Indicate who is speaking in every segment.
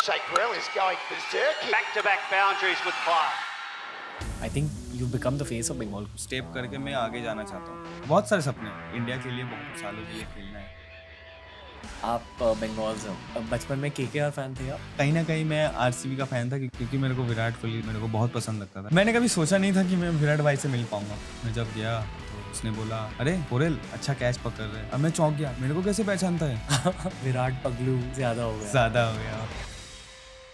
Speaker 1: Abhishek Porel is going berserk.
Speaker 2: Back-to-back boundaries with Clark.
Speaker 3: I think you've become the face of Bengal.
Speaker 4: Step करके मैं आगे जाना चाहता हूँ। बहुत सारे सपने, इंडिया के लिए बहुत सालों के लिए खेलना है।
Speaker 3: आप बंगाल से हो। बचपन में केकेआर फैन थे आप?
Speaker 4: कहीं ना कहीं मैं आरसीबी का फैन था क्योंकि मेरे को विराट कोहली मेरे को बहुत पसंद लगता था। मैंने कभी सोचा नहीं था कि मैं विराट भाई से मिल पाऊंगा। मैं जब गया तो उसने बोला, अरे पोरेल अच्छा कैच पकड़ रहे। अब मैं चौंक गया, मेरे को कैसे पहचानता है?
Speaker 3: विराट पगलू ज्यादा हो गया।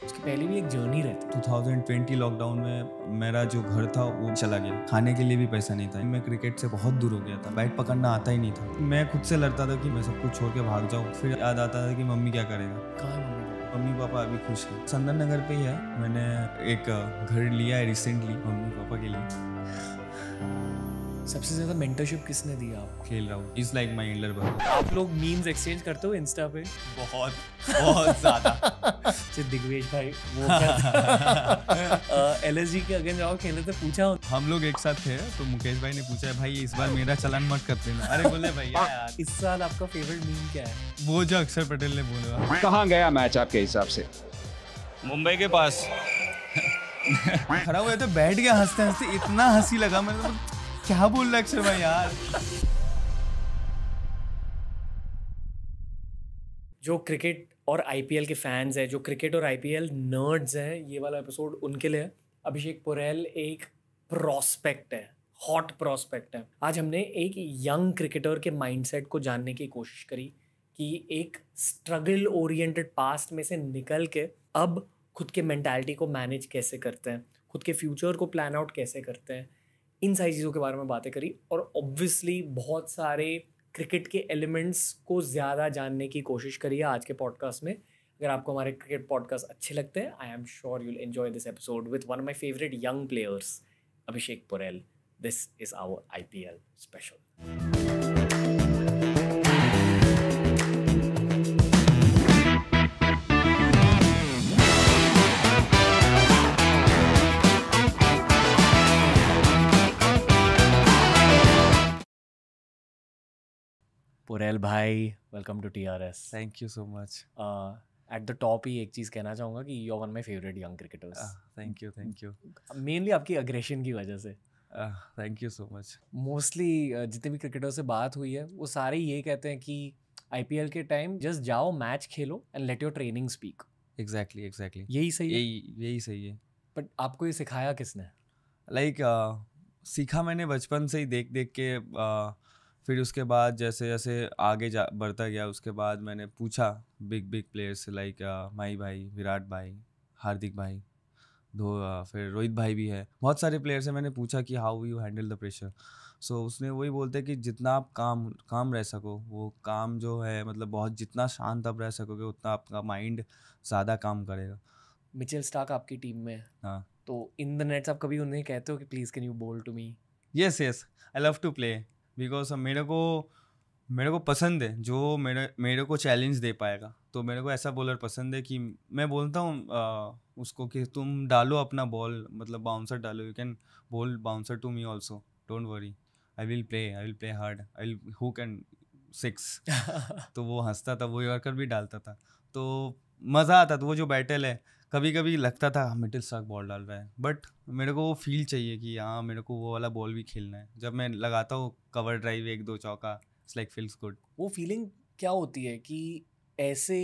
Speaker 3: उसकी पहले भी एक जर्नी रहती।
Speaker 4: 2020 लॉकडाउन में मेरा जो घर था वो चला गया, खाने के लिए भी पैसा नहीं था। मैं क्रिकेट से बहुत दूर हो गया था, बैट पकड़ना आता ही नहीं था। मैं खुद से लड़ता था कि मैं सब कुछ छोड़ के भाग जाऊँ। फिर याद आता था कि मम्मी क्या करेगा।
Speaker 3: कहाँ है मम्मी?
Speaker 4: मम्मी पापा अभी खुश है, संदन नगर पे ही है। मैंने एक घर लिया है रिसेंटली मम्मी पापा के लिए।
Speaker 3: सबसे ज्यादा मेंटरशिप किसने दी आप?
Speaker 4: खेल रहा हूँ, is like my elder brother.
Speaker 3: आप लोग मीम्स एक्सचेंज करते हो इंस्टा पे?
Speaker 4: बहुत ज्यादा।
Speaker 3: दिग्वेश भाई वो LSG के अगेंस्ट जाओ खेलने तो पूछा
Speaker 4: हम लोग एक साथ थे तो मुकेश भाई ने पूछा है, भाई इस बार मेरा चलान मत कर देना। अरे बोले भैया यार।
Speaker 3: इस साल आपका फेवरेट मीम क्या है?
Speaker 4: वो जो अक्षर पटेल ने बोला।
Speaker 5: कहाँ गया मैच आपके हिसाब से?
Speaker 4: मुंबई के पास। खड़ा हुआ तो बैठ गया हंसते हंसते, इतना हंसी लगा। मैंने क्या बोल रहा अक्षर भाई यार।
Speaker 3: जो क्रिकेट और IPL के फैंस हैं, जो क्रिकेट और IPL नर्ड्स हैं, ये वाला एपिसोड उनके लिए है। अभिषेक पोरेल एक प्रॉस्पेक्ट है, हॉट प्रॉस्पेक्ट है। आज हमने एक यंग क्रिकेटर के माइंडसेट को जानने की कोशिश करी कि एक स्ट्रगल ओरिएंटेड पास्ट में से निकल के अब खुद के मेंटालिटी को मैनेज कैसे करते हैं, खुद के फ्यूचर को प्लान आउट कैसे करते हैं। इन सारी चीज़ों के बारे में बातें करी और ऑब्वियसली बहुत सारे क्रिकेट के एलिमेंट्स को ज़्यादा जानने की कोशिश करी है आज के पॉडकास्ट में। अगर आपको हमारे क्रिकेट पॉडकास्ट अच्छे लगते हैं, I am sure you'll enjoy this episode with one of my favourite young players, Abhishek Porel. This is our IPL special. Porel भाई, welcome to TRS।
Speaker 4: Thank you so much.
Speaker 3: At the top ही एक चीज़ कहना चाहूँगा कि you are one my favourite young cricketers.
Speaker 4: Thank you.
Speaker 3: Mainly आपकी aggression की वजह से।
Speaker 4: Thank you so much.
Speaker 3: Mostly जितने भी क्रिकेटर से बात हुई है वो सारे ये कहते हैं कि IPL के टाइम जस्ट जाओ, match Khelo and let your training speak.
Speaker 4: Exactly
Speaker 3: यही सही है?
Speaker 4: यही सही है।
Speaker 3: बट आपको ये सिखाया किसने?
Speaker 4: सीखा मैंने बचपन से ही देख देख के। फिर उसके बाद जैसे जैसे आगे बढ़ता गया, उसके बाद मैंने पूछा बिग प्लेयर्स से, लाइक माही भाई, विराट भाई, हार्दिक भाई, फिर रोहित भाई भी है। बहुत सारे प्लेयर से मैंने पूछा कि how you handle the pressure. So उसने वही बोलते हैं कि जितना आप काम रह सको, वो काम जो है मतलब बहुत जितना शांत आप रह सकोगे उतना आपका माइंड ज़्यादा काम करेगा।
Speaker 3: मिचेल स्टार्क आपकी टीम में है।
Speaker 4: हाँ।
Speaker 3: तो इन द नेट्स आप कभी उन्हें कहते हो कि please can you bowl to me?
Speaker 4: Yes I love to play because मेरे को पसंद है जो मेरे को चैलेंज दे पाएगा। तो मेरे को ऐसा बॉलर पसंद है कि मैं बोलता हूँ उसको कि तुम डालो अपना बॉल, मतलब बाउंसर डालो, you can bowl bouncer to me also, don't worry, I will play hard, I will hook and 6। तो वो हंसता था, वो यॉर्कर भी डालता था, तो मज़ा आता था। वो जो बैटल है, कभी कभी लगता था मिडिल स्टार्क बॉल डाल रहा है, बट मेरे को वो फील चाहिए कि हाँ मेरे को वो वाला बॉल भी खेलना है। जब मैं लगाता हूँ कवर ड्राइव 1-2 चौका, इट्स लाइक फील्स गुड।
Speaker 3: वो फीलिंग क्या होती है कि ऐसे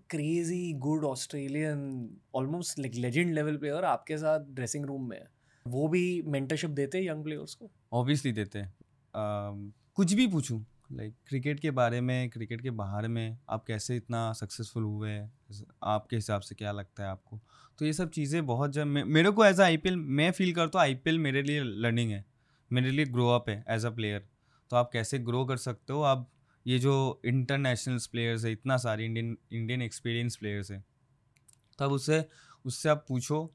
Speaker 3: crazy good Australian almost like legend level player आपके साथ ड्रेसिंग रूम में है? वो भी मेंटरशिप देते हैं यंग प्लेयर्स को?
Speaker 4: ऑब्वियसली देते हैं। कुछ भी पूछूं, लाइक क्रिकेट के बारे में, क्रिकेट के बाहर में आप कैसे इतना सक्सेसफुल हुए हैं, आपके हिसाब से क्या लगता है आपको। तो ये सब चीज़ें बहुत, जब मेरे को एज IPL मैं फील करता हूँ, IPL मेरे लिए लर्निंग है, मेरे लिए ग्रो अप है एज अ प्लेयर। तो आप कैसे ग्रो कर सकते हो, आप ये जो इंटरनेशनल प्लेयर्स है, इतना सारे इंडियन एक्सपीरियंस प्लेयर्स है, तब उससे आप पूछो,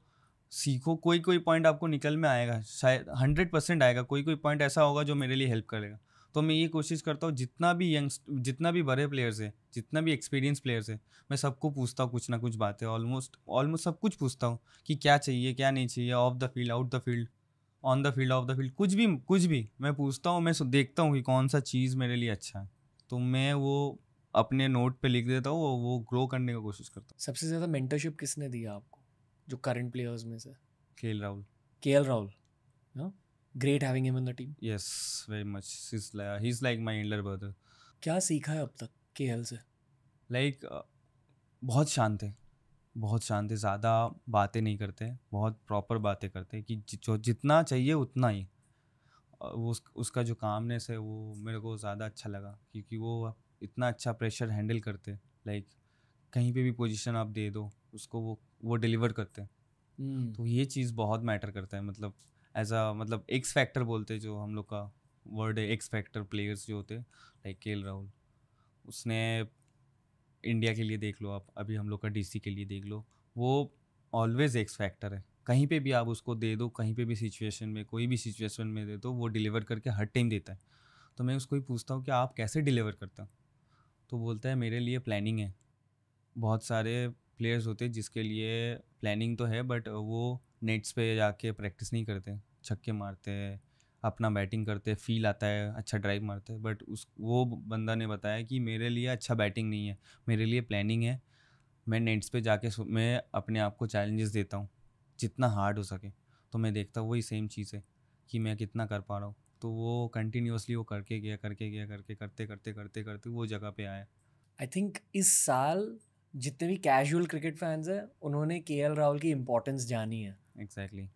Speaker 4: सीखो। कोई पॉइंट आपको निकल में आएगा, शायद 100% आएगा। कोई पॉइंट ऐसा होगा जो मेरे लिए हेल्प करेगा। तो मैं ये कोशिश करता हूँ जितना भी बड़े प्लेयर्स है, जितना भी एक्सपीरियंस प्लेयर्स है, मैं सबको पूछता हूँ कुछ ना कुछ बातें। ऑलमोस्ट सब कुछ पूछता हूँ कि क्या चाहिए क्या नहीं चाहिए, of the field, out the field, on the field, of the field, कुछ भी मैं पूछता हूँ। मैं देखता हूँ कि कौन सा चीज़ मेरे लिए अच्छा है, तो मैं वो अपने नोट पे लिख देता हूँ, वो ग्रो करने की कोशिश करता हूँ।
Speaker 3: सबसे ज़्यादा मेंटरशिप किसने दिया आपको जो करंट प्लेयर्स में से?
Speaker 4: KL Rahul.
Speaker 3: KL Rahul, great having him in the team.
Speaker 4: Yes, very much. He is like my Elder brother.
Speaker 3: क्या सीखा है अब तक केएल से?
Speaker 4: लाइक बहुत शांत है, बहुत शांत है, ज़्यादा बातें नहीं करते, बहुत प्रॉपर बातें करते हैं कि जो जितना चाहिए उतना ही। वो उसका जो कामनेस है वो मेरे को ज़्यादा अच्छा लगा, क्योंकि वो इतना अच्छा प्रेशर हैंडल करते। लाइक कहीं पे भी पोजीशन आप दे दो उसको, वो डिलीवर करते हैं। तो ये चीज़ बहुत मैटर करता है। मतलब एज अ मतलब एक्स फैक्टर बोलते हैं, जो हम लोग का वर्ड है, एक्स फैक्टर प्लेयर्स जो होते हैं, लाइक केएल राहुल। उसने इंडिया के लिए देख लो आप, अभी हम लोग का डीसी के लिए देख लो, वो ऑलवेज एक्स फैक्टर है। कहीं पे भी आप उसको दे दो, कहीं पे भी सिचुएशन में, कोई भी सिचुएशन में दे दो, वो डिलीवर करके हर टाइम देता है। तो मैं उसको ही पूछता हूँ कि आप कैसे डिलीवर करते हो? तो बोलता है मेरे लिए प्लानिंग है। बहुत सारे प्लेयर्स होते हैं जिसके लिए प्लानिंग तो है, बट वो नेट्स पे जाके प्रैक्टिस नहीं करते, छक्के मारते हैं, अपना बैटिंग करते हैं, फील आता है, अच्छा ड्राइव मारते हैं। बट वो बंदा ने बताया कि मेरे लिए अच्छा बैटिंग नहीं है, मेरे लिए प्लानिंग है। मैं नेट्स पे जाके मैं अपने आप को चैलेंजेस देता हूँ जितना हार्ड हो सके। तो मैं देखता हूँ वही सेम चीज़ है कि मैं कितना कर पा रहा हूँ। तो वो कंटिन्यूसली वो करके गया करते वो जगह पे आया।
Speaker 3: आई थिंक इस साल जितने भी कैजुअल क्रिकेट फैंस हैं उन्होंने केएल राहुल की इम्पोर्टेंस जानी है।
Speaker 4: एग्जैक्टली।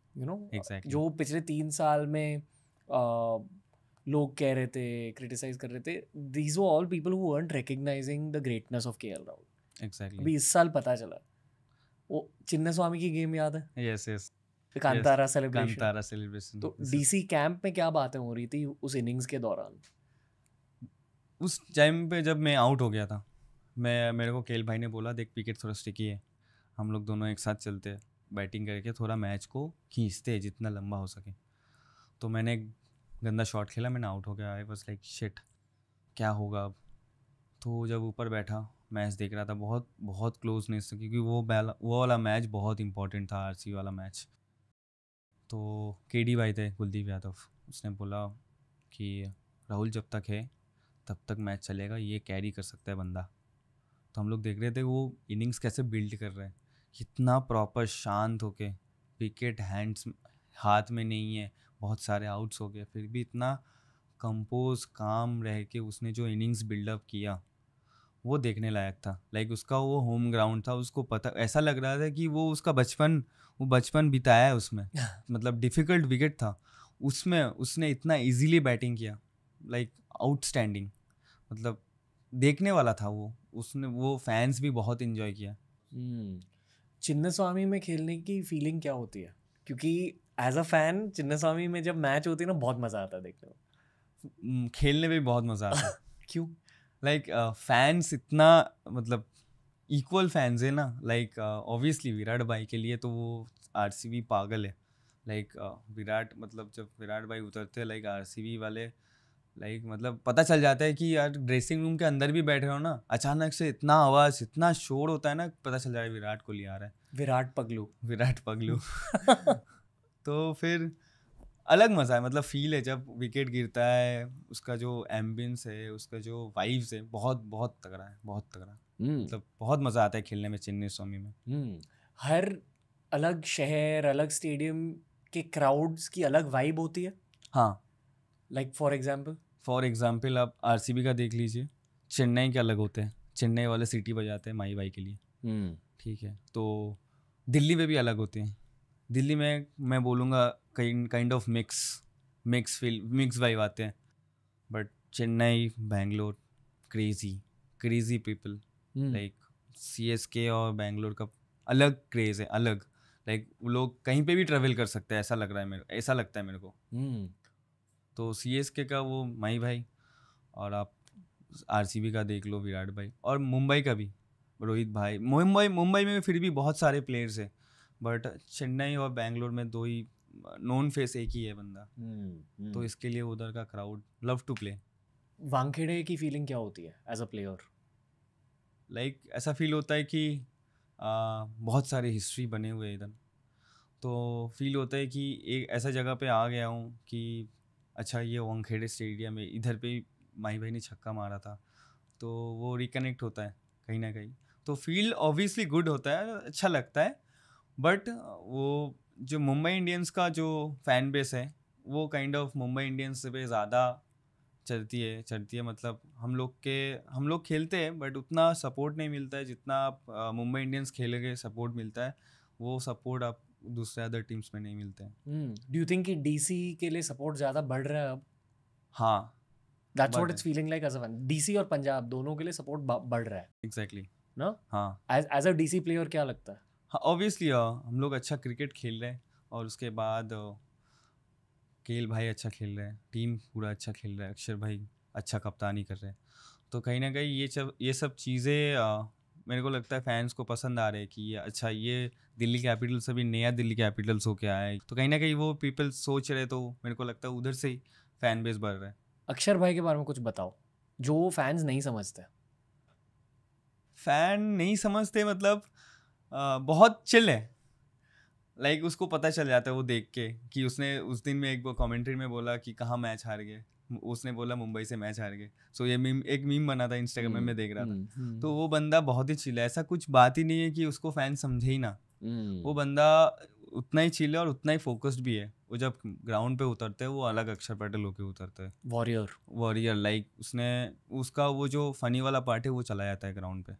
Speaker 3: Exactly. जो पिछले 3 साल में लोग कह रहे थे, क्रिटिसाइज कर रहे थे, these were all people who weren't recognizing the greatness of KL Rahul.
Speaker 4: Exactly.
Speaker 3: अभी इस साल पता चला। वो चिन्नास्वामी की गेम याद है?
Speaker 4: Yes yes.
Speaker 3: Kantara celebration.
Speaker 4: Kantara celebration.
Speaker 3: तो डीसी कैंप में क्या बातें हो रही थी उस इनिंग्स के दौरान?
Speaker 4: उस टाइम पे जब मैं आउट हो गया था, मेरे को केएल भाई ने बोला, देख विकेट थोड़ा स्टिकी है, हम लोग दोनों एक साथ चलते हैं, बैटिंग करके थोड़ा मैच को खींचते हैं जितना लंबा हो सके। तो मैंने एक गंदा शॉट खेला, मैंने आउट हो गया। आई वाज लाइक शिट, क्या होगा अब? तो जब ऊपर बैठा मैच देख रहा था, बहुत बहुत क्लोजनेस था, क्योंकि वो वाला मैच बहुत इंपॉर्टेंट था, आरसीबी वाला मैच। तो केडी भाई थे, कुलदीप यादव, उसने बोला कि राहुल जब तक है तब तक मैच चलेगा, ये कैरी कर सकता है बंदा। तो हम लोग देख रहे थे वो इनिंग्स कैसे बिल्ड कर रहे हैं, कितना प्रॉपर शांत होके, विकेट हाथ में नहीं है, बहुत सारे आउट्स हो गए, फिर भी इतना कंपोज काम रह के उसने जो इनिंग्स बिल्डअप किया वो देखने लायक था। लाइक उसका वो होम ग्राउंड था, उसको पता, ऐसा लग रहा था कि वो उसका बचपन बिताया है उसमें। मतलब डिफ़िकल्ट विकेट था उसमें, उसने इतना इजीली बैटिंग किया, लाइक आउटस्टैंडिंग। मतलब देखने वाला था वो, उसने वो फैंस भी बहुत इन्जॉय किया।
Speaker 3: चिन्नास्वामी में खेलने की फीलिंग क्या होती है? क्योंकि एज अ फैन चिन्नास्वामी में जब मैच होती है ना, बहुत मज़ा आता है देखने में।
Speaker 4: खेलने में भी बहुत मज़ा आता है।
Speaker 3: क्यों?
Speaker 4: लाइक फैंस इतना, मतलब इक्वल फैंस है ना। लाइक ऑब्वियसली विराट भाई के लिए तो वो आरसीबी पागल है। लाइक विराट, मतलब जब विराट भाई उतरते हैं, लाइक आरसीबी वाले, लाइक मतलब पता चल जाता है कि यार ड्रेसिंग रूम के अंदर भी बैठे हो ना, अचानक से इतना आवाज़, इतना शोर होता है ना, पता चल जाए विराट कोहली आ रहा है। विराट पगलू। तो फिर अलग मज़ा है, मतलब फील है जब विकेट गिरता है, उसका जो एम्बियंस है, उसका जो वाइब्स है, बहुत बहुत तगड़ा है, बहुत तगड़ा। मतलब बहुत मज़ा आता है खेलने में चिन्नास्वामी में।
Speaker 3: हर अलग शहर, अलग स्टेडियम के क्राउड्स की अलग वाइब होती है।
Speaker 4: हाँ,
Speaker 3: लाइक फॉर एग्जाम्पल
Speaker 4: आप आरसीबी का देख लीजिए, चेन्नई के अलग होते हैं, चेन्नई वाले सिटी बजाते हैं माई भाई के लिए, ठीक है। तो दिल्ली में भी अलग होते हैं। दिल्ली में मैं बोलूँगा काइंड ऑफ मिक्स वाइब आते हैं। But Chennai, Bangalore, crazy people. Like CSK और बैंगलोर का अलग क्रेज़ है, अलग। लाइक वो लोग कहीं पे भी ट्रेवल कर सकते हैं, ऐसा लगता है मेरे को। तो सीएसके का वो माई भाई, और आप आरसीबी का देख लो विराट भाई, और मुंबई का भी रोहित भाई। मुंबई में फिर भी बहुत सारे प्लेयर्स हैं, बट चेन्नई और बैंगलोर में दो ही नोन फेस, एक ही है बंदा। तो इसके लिए उधर का crowd love to play.
Speaker 3: Wankhede की फीलिंग क्या होती है एज अ प्लेयर?
Speaker 4: लाइक ऐसा फील होता है कि बहुत सारे हिस्ट्री बने हुए हैं इधर। तो फील होता है कि एक ऐसा जगह पे आ गया हूँ कि अच्छा, ये वानखेड़े स्टेडियम है, इधर पे माही भाई ने छक्का मारा था, तो वो रिकनेक्ट होता है कहीं ना कहीं, तो फील ऑब्वियसली गुड होता है, अच्छा लगता है। बट वो जो मुंबई इंडियंस का जो फैन बेस है वो काइंड ऑफ मुंबई इंडियंस पे ज़्यादा चलती है, मतलब हम लोग खेलते हैं बट उतना सपोर्ट नहीं मिलता है जितना आप मुंबई इंडियंस खेलेंगे सपोर्ट मिलता है, वो सपोर्ट आप दूसरे अदर टीम्स में नहीं मिलते हैं।
Speaker 3: डू यू थिंक कि डीसी के लिए सपोर्ट ज़्यादा बढ़ रहा है अब?
Speaker 4: हाँ,
Speaker 3: दैट्स
Speaker 4: बढ़
Speaker 3: व्हाट
Speaker 4: रहा
Speaker 3: it's feeling like as a fan. DC और पंजाब दोनों के लिए सपोर्ट बढ़ रहा है
Speaker 4: एग्जैक्टली।
Speaker 3: ना?
Speaker 4: हाँ
Speaker 3: एज अ डीसी प्लेयर क्या लगता है?
Speaker 4: हाँ, ऑब्वियसली हम लोग अच्छा क्रिकेट खेल रहे हैं और उसके बाद केएल भाई अच्छा खेल रहे हैं, टीम पूरा अच्छा खेल रहा है, अक्षर भाई अच्छा कप्तानी कर रहे हैं, तो कहीं ना कहीं ये सब चीज़ें मेरे को लगता है फैंस को पसंद आ रहे हैं कि ये दिल्ली कैपिटल्स अभी नया दिल्ली कैपिटल्स हो के आया है, तो कहीं ना कहीं वो पीपल सोच रहे, तो मेरे को लगता है उधर से ही फैन बेस बढ़ रहा है।
Speaker 3: अक्षर भाई के बारे में कुछ बताओ जो फैंस नहीं समझते।
Speaker 4: फैन नहीं समझते मतलब बहुत चिल है, लाइक उसको पता चल जाता है वो देख के कि उसने उस दिन में एक कमेंट्री में बोला कि कहाँ मैच हार गए, उसने बोला मुंबई से मैच हार गए। सो ये एक मीम बना था इंस्टाग्राम में, मैं देख रहा था, तो वो बंदा बहुत ही चिल है, ऐसा कुछ बात ही नहीं है कि उसको फैन समझे ही ना। वो बंदा उतना ही चिल है और उतना ही फोकस्ड भी है। वो जब ग्राउंड पे उतरते हैं वो अलग अक्षर पटेल होके उतरते हैं, वॉरियर लाइक उसका वो जो फनी वाला पार्ट है वो चला जाता है ग्राउंड पे।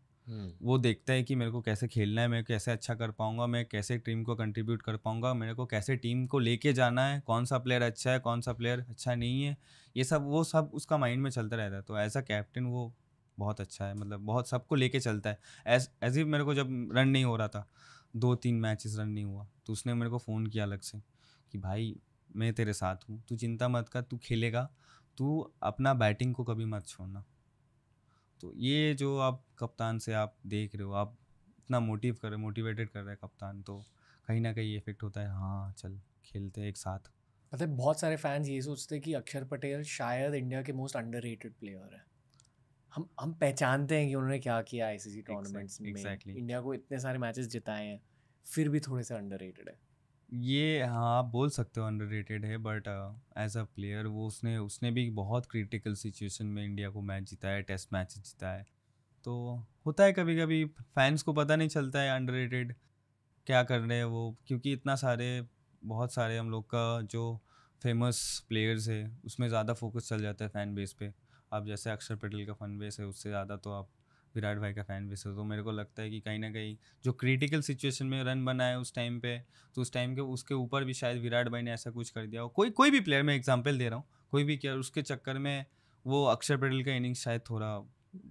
Speaker 4: वो देखता है कि मेरे को कैसे खेलना है, मैं कैसे अच्छा कर पाऊंगा, मैं कैसे टीम को कंट्रीब्यूट कर पाऊंगा, मेरे को कैसे टीम को लेके जाना है, कौन सा प्लेयर अच्छा है कौन सा प्लेयर अच्छा नहीं है, ये सब वो सब उसका माइंड में चलता रहता है। तो एज अ कैप्टन वो बहुत अच्छा है, मतलब बहुत सबको लेके चलता है। एज इफ मेरे को जब रन नहीं हो रहा था, 2-3 मैचेस रन नहीं हुआ, तो उसने मेरे को फ़ोन किया अलग से कि भाई मैं तेरे साथ हूँ, तू चिंता मत कर, तू खेलेगा, तू अपना बैटिंग को कभी मत छोड़ना। तो ये जो आप कप्तान से आप देख रहे हो, आप इतना मोटिवेटेड कर रहे हैं कप्तान, तो कहीं ना कहीं इफेक्ट होता है, हाँ चल खेलते हैं एक साथ।
Speaker 3: मतलब बहुत सारे फैंस ये सोचते हैं कि अक्षर पटेल शायद इंडिया के मोस्ट अंडररेटेड प्लेयर है। हम पहचानते हैं कि उन्होंने क्या किया आईसीसी टूर्नामेंट्स में, इंडिया को इतने सारे मैचेस जिताए हैं, फिर भी थोड़े से अंडररेटेड है
Speaker 4: ये। हाँ आप बोल सकते हो अंडररेटेड है, बट एज अ प्लेयर वो उसने भी बहुत क्रिटिकल सिचुएशन में इंडिया को मैच जिताया है, टेस्ट मैच जिताया है। तो होता है कभी कभी फैंस को पता नहीं चलता है अंडररेटेड क्या कर रहे हैं वो, क्योंकि बहुत सारे हम लोग का जो फेमस प्लेयर्स है उसमें ज़्यादा फोकस चल जाता है फ़ैन बेस पे। अब जैसे अक्षर पटेल का फैन बेस है, उससे ज़्यादा तो आप विराट भाई का फैन बेस है। तो मेरे को लगता है कि कहीं ना कहीं जो क्रिटिकल सिचुएशन में रन बनाए उस टाइम पे, तो उस टाइम के उसके ऊपर भी शायद विराट भाई ने ऐसा कुछ कर दिया हो, कोई भी प्लेयर, मैं एग्जांपल दे रहा हूँ, कोई भी क्या, उसके चक्कर में वो अक्षर पटेल का इनिंग्स शायद थोड़ा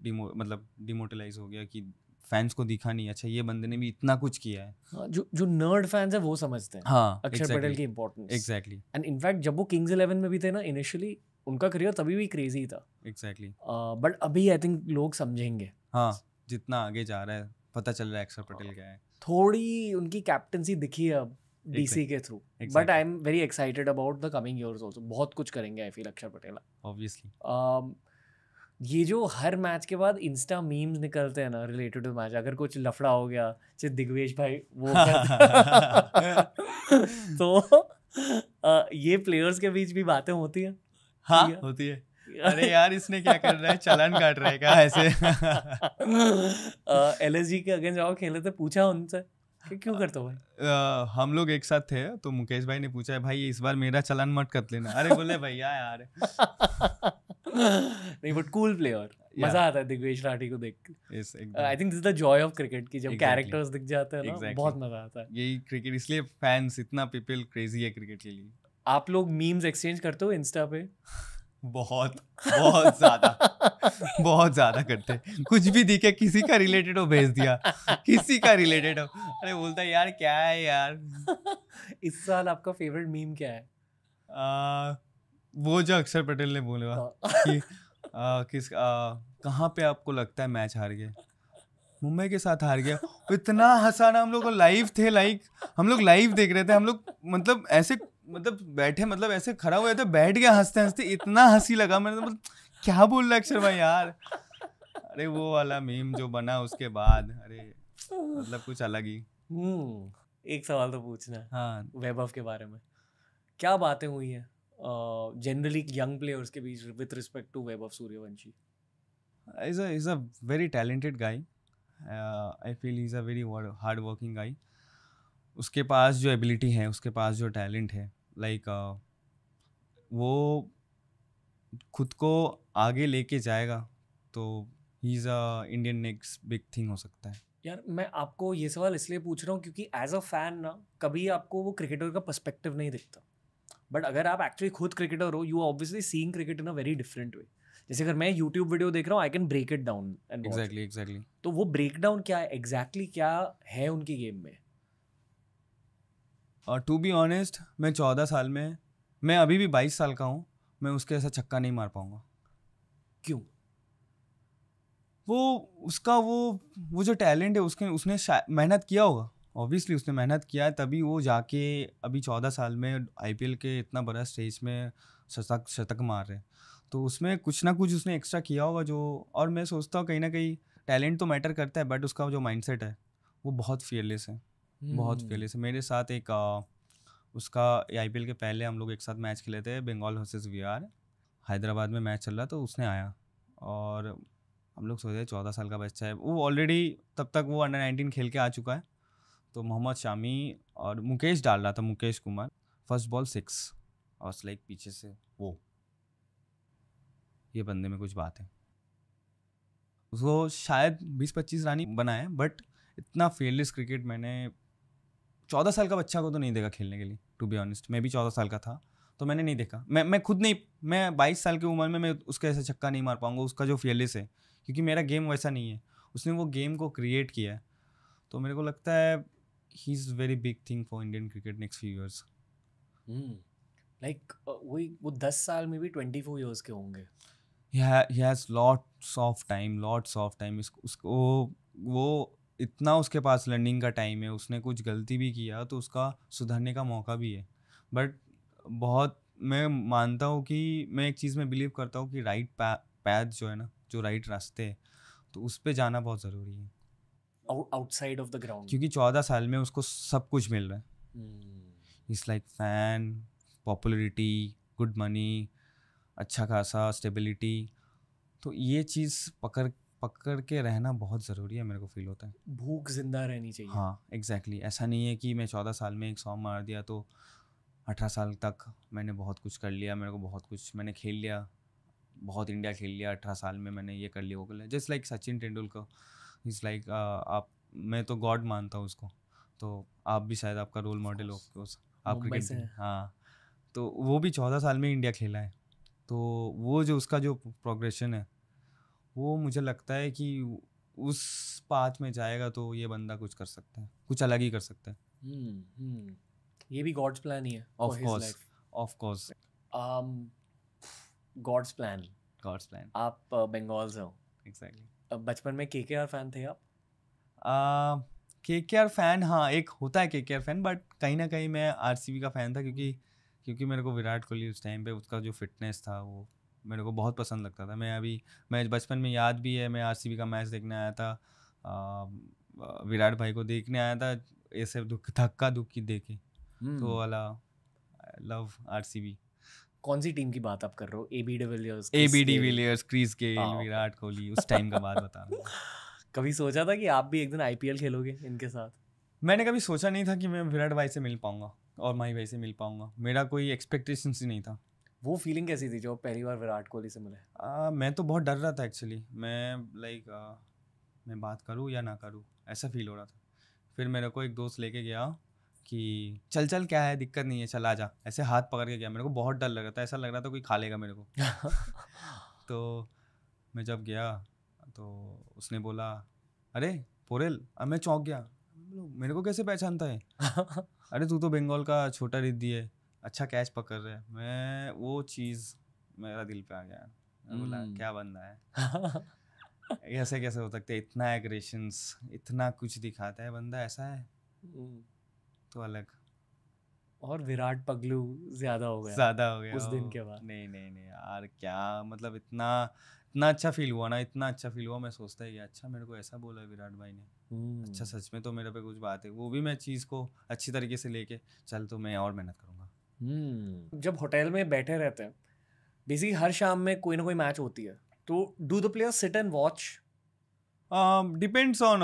Speaker 4: डिमोटलाइज हो गया कि फैंस को दिखा नहीं अच्छा ये बंदे ने भी इतना कुछ किया है।
Speaker 3: हाँ, जो नर्ड फैंस है वो समझते हैं
Speaker 4: हाँ
Speaker 3: अक्षर पटेल की इंपॉर्टेंस।
Speaker 4: एग्जैक्टली।
Speaker 3: एंड इनफैक्ट जब वो किंग्स 11 में भी थे ना, इनिशियली उनका करियर तभी भी क्रेजी था।
Speaker 4: एग्जैक्टली।
Speaker 3: बट अभी आई थिंक लोग समझेंगे,
Speaker 4: हाँ जितना आगे जा रहा है पता चल रहा है अक्षर पटेल क्या है।
Speaker 3: थोड़ी उनकी कैप्टनसी दिखी है अब डीसी के through. But I am very excited about the coming years also. बहुत कुछ करेंगे आई फील अक्षर पटेल
Speaker 4: ऑब्वियसली।
Speaker 3: ये जो हर मैच के बाद इंस्टा मीम्स निकलते हैं ना रिलेटेड टू मैच, अगर कुछ लफड़ा हो गया चाहे दिग्वेश भाई वो तो ये प्लेयर्स के बीच भी बातें होती हैं।
Speaker 4: हाँ होती है। अरे यार इसने क्या कर रहा है, चालान काट रहा है क्या ऐसे।
Speaker 3: एलएसजी के अगेंस्ट जाओ खेले थे, पूछा उनसे कि क्यों करते हो भाई?
Speaker 4: हम लोग एक साथ थे तो मुकेश भाई ने पूछा है भाई इस बार मेरा चालान मत कट लेना। अरे बोले भैया यार।
Speaker 3: नहीं बट कूल प्लेयर, मजा आता है दिग्वेश राठी को देख के। I think this is the Joy of cricket की जब कैरेक्टर्स दिख जाते हैं ना, बहुत मजा आता है।
Speaker 4: यही क्रिकेट, इसलिए फैंस इतना पीपल क्रेजी है क्रिकेट के लिए।
Speaker 3: आप लोग मीम्स एक्सचेंज करते हो इंस्टा पे?
Speaker 4: बहुत ज्यादा करते हैं। कुछ भी दिखे किसी का रिलेटेड हो भेज दिया, किसी का रिलेटेड हो, अरे बोलता है यार क्या है यार।
Speaker 3: इस साल आपका फेवरेट मीम क्या है?
Speaker 4: वो जो अक्षर पटेल ने बोला कि कहाँ पे आपको लगता है मैच हार गए, मुंबई के साथ हार गया। इतना हंसाना, हम लोग को लाइव थे, लाइक हम लोग लाइव देख रहे थे, हम लोग मतलब ऐसे बैठे, मतलब ऐसे खड़ा हुए थे, बैठ गया हंसते हंसते, इतना हंसी लगा। मैंने मतलब क्या बोल रहा अक्षर भाई यार। अरे वो वाला मीम जो बना उसके बाद, अरे मतलब कुछ अलग ही।
Speaker 3: एक सवाल तो पूछना है।
Speaker 4: हाँ
Speaker 3: वैभव के बारे में क्या बातें हुई हैं जनरली यंग प्लेयर्स के बीच with respect to Vaibhav Suryavanshi?
Speaker 4: He's a very talented guy. I feel he's a very hard working guy. उसके पास जो एबिलिटी है, उसके पास जो टैलेंट है, लाइक वो खुद को आगे लेके जाएगा तो he is a Indian next big thing हो सकता है.
Speaker 3: यार मैं आपको ये सवाल इसलिए पूछ रहा हूँ क्योंकि एज अ फैन ना कभी आपको वो क्रिकेटर का पर्सपेक्टिव नहीं दिखता, बट अगर आप एक्चुअली खुद क्रिकेटर हो, you are obviously seeing cricket in a very different way. जैसे अगर मैं यूट्यूब वीडियो देख रहा हूँ, I can break it down and
Speaker 4: exactly.
Speaker 3: तो वो ब्रेक डाउन क्या है एग्जैक्टली क्या है उनकी गेम में?
Speaker 4: और टू बी ऑनेस्ट, मैं 14 साल में, मैं अभी भी 22 साल का हूँ, मैं उसके ऐसा छक्का नहीं मार पाऊँगा.
Speaker 3: क्यों?
Speaker 4: वो जो टैलेंट है उसने मेहनत किया होगा. ऑब्वियसली उसने मेहनत किया है, तभी वो जाके अभी 14 साल में आईपीएल के इतना बड़ा स्टेज में शतक मार रहे हैं. तो उसमें कुछ ना कुछ उसने एक्स्ट्रा किया होगा जो. और मैं सोचता हूँ कहीं ना कहीं टैलेंट तो मैटर करता है, बट उसका जो माइंडसेट है वो बहुत फियरलेस है. बहुत फेलियस है. मेरे साथ एक उसका आईपीएल के पहले हम लोग एक साथ मैच खेले थे, बंगाल वर्सेस वीआर, हैदराबाद में मैच चल रहा. तो उसने आया और हम लोग सोचे 14 साल का बच्चा है, वो ऑलरेडी तब तक वो अंडर 19 खेल के आ चुका है. तो मोहम्मद शामी और मुकेश डाल रहा था, मुकेश कुमार, फर्स्ट बॉल 6 और लाइक पीछे से वो, ये बंदे में कुछ बात है. उसको शायद 20-25 रन ही बनाए, बट इतना फेयरलेस क्रिकेट मैंने 14 साल का बच्चा को तो नहीं देखा खेलने के लिए. टू बी ऑनेस्ट, मैं भी 14 साल का था तो मैंने नहीं देखा. मैं खुद नहीं, मैं 22 साल की उम्र में मैं उसका ऐसा छक्का नहीं मार पाऊंगा, उसका जो फेयरलेस है, क्योंकि मेरा गेम वैसा नहीं है. उसने वो गेम को क्रिएट किया है. तो मेरे को लगता है he is very big thing for Indian cricket next few years.
Speaker 3: Like वही वो 10 साल में भी 24 ईयर्स के होंगे.
Speaker 4: he has lots of time. उसको वो इतना उसके पास लर्निंग का टाइम है. उसने कुछ गलती भी किया तो उसका सुधरने का मौका भी है. बट बहुत मैं मानता हूँ कि मैं एक चीज़ में बिलीव करता हूँ कि राइट पैथ जो है ना, जो राइट रास्ते है, तो उस पे जाना बहुत ज़रूरी है.
Speaker 3: आउटसाइड ऑफ द ग्राउंड,
Speaker 4: क्योंकि 14 साल में उसको सब कुछ मिल रहा है. It's like fan, popularity, good money, अच्छा खासा स्टेबिलिटी. तो ये चीज़ पकड़ के रहना बहुत ज़रूरी है, मेरे को फील होता है.
Speaker 3: भूख जिंदा रहनी चाहिए.
Speaker 4: हाँ एग्जैक्टली. ऐसा नहीं है कि मैं 14 साल में एक 100 मार दिया तो 18 साल तक मैंने बहुत कुछ कर लिया, मेरे को बहुत कुछ मैंने खेल लिया, बहुत इंडिया खेल लिया, 18 साल में मैंने ये कर लिया वो कर लिया. Just like Sachin Tendulkar, is like आप, मैं तो गॉड मानता हूँ उसको, तो आप भी शायद आपका रोल मॉडल हो. आप क्रिकेट, हाँ, तो वो भी 14 साल में इंडिया खेला है. तो वो जो उसका जो प्रोग्रेशन है, वो मुझे लगता है कि उस पाथ में जाएगा तो ये बंदा कुछ कर सकता है, कुछ अलग ही कर सकता है.
Speaker 3: ये भी गॉड्स प्लान ही है.
Speaker 4: Of course
Speaker 3: God's plan. आप बंगाल से हो.
Speaker 4: एग्जैक्टली.
Speaker 3: बचपन में केकेआर फैन थे आप?
Speaker 4: केकेआर फैन, हाँ, एक होता है केकेआर फैन, बट कहीं ना कहीं मैं आरसीबी का फ़ैन था, क्योंकि मेरे को विराट कोहली उस टाइम पे उसका जो फिटनेस था वो मेरे को बहुत पसंद लगता था. मैं बचपन में याद भी है, मैं आरसीबी का मैच देखने आया था, विराट भाई को देखने आया था, ऐसे धक्का धुक्की देके. तो वाला लव आरसीबी.
Speaker 3: कौन सी टीम की बात आप कर रहे हो? AB de Villiers,
Speaker 4: Chris Gayle, Virat Kohli, उस टाइम का बात बता रहा हूँ.
Speaker 3: कभी सोचा था कि आप भी एक दिन आईपीएल खेलोगे इनके साथ?
Speaker 4: मैंने कभी सोचा नहीं था कि मैं विराट भाई से मिल पाऊंगा और माही भाई से मिल पाऊंगा. मेरा कोई एक्सपेक्टेशंस ही नहीं था.
Speaker 3: वो फीलिंग कैसी थी जो पहली बार विराट कोहली से मिले?
Speaker 4: मैं तो बहुत डर रहा था एक्चुअली. मैं बात करूँ या ना करूँ, ऐसा फील हो रहा था. फिर मेरे को एक दोस्त लेके गया कि चल क्या है, दिक्कत नहीं है, चल आ जा. ऐसे हाथ पकड़ के गया. मेरे को बहुत डर लग रहा था, ऐसा लग रहा था कोई खा लेगा मेरे को. तो मैं जब गया तो उसने बोला, अरे पोरेल. अब मैं चौंक गया, मेरे को कैसे पहचानता है? अरे तू तो बंगाल का छोटा रिद्धी है, अच्छा कैच पकड़ रहा है. मैं वो चीज़ मेरा दिल पे आ गया. मैं बोला क्या बंदा है, ऐसे कैसे हो सकते, इतना एग्रेशंस, इतना कुछ दिखाता है बंदा, ऐसा है तो अलग.
Speaker 3: और विराट पगलू ज़्यादा हो गया उस दिन के बाद.
Speaker 4: नहीं यार, क्या मतलब, इतना अच्छा फील हुआ ना, इतना अच्छा फील हुआ. मैं सोचता है कि अच्छा मेरे को ऐसा बोला विराट भाई ने, अच्छा सच में तो मेरे पे कुछ बात है. वो भी मैं चीज़ को अच्छी तरीके से लेके चल, तो मैं और मेहनत करूँगा.
Speaker 3: जब होटल में बैठे रहते हैं, बेसिकली हर शाम में कोई ना कोई मैच होती है, तो do the players sit and watch?
Speaker 4: Depends on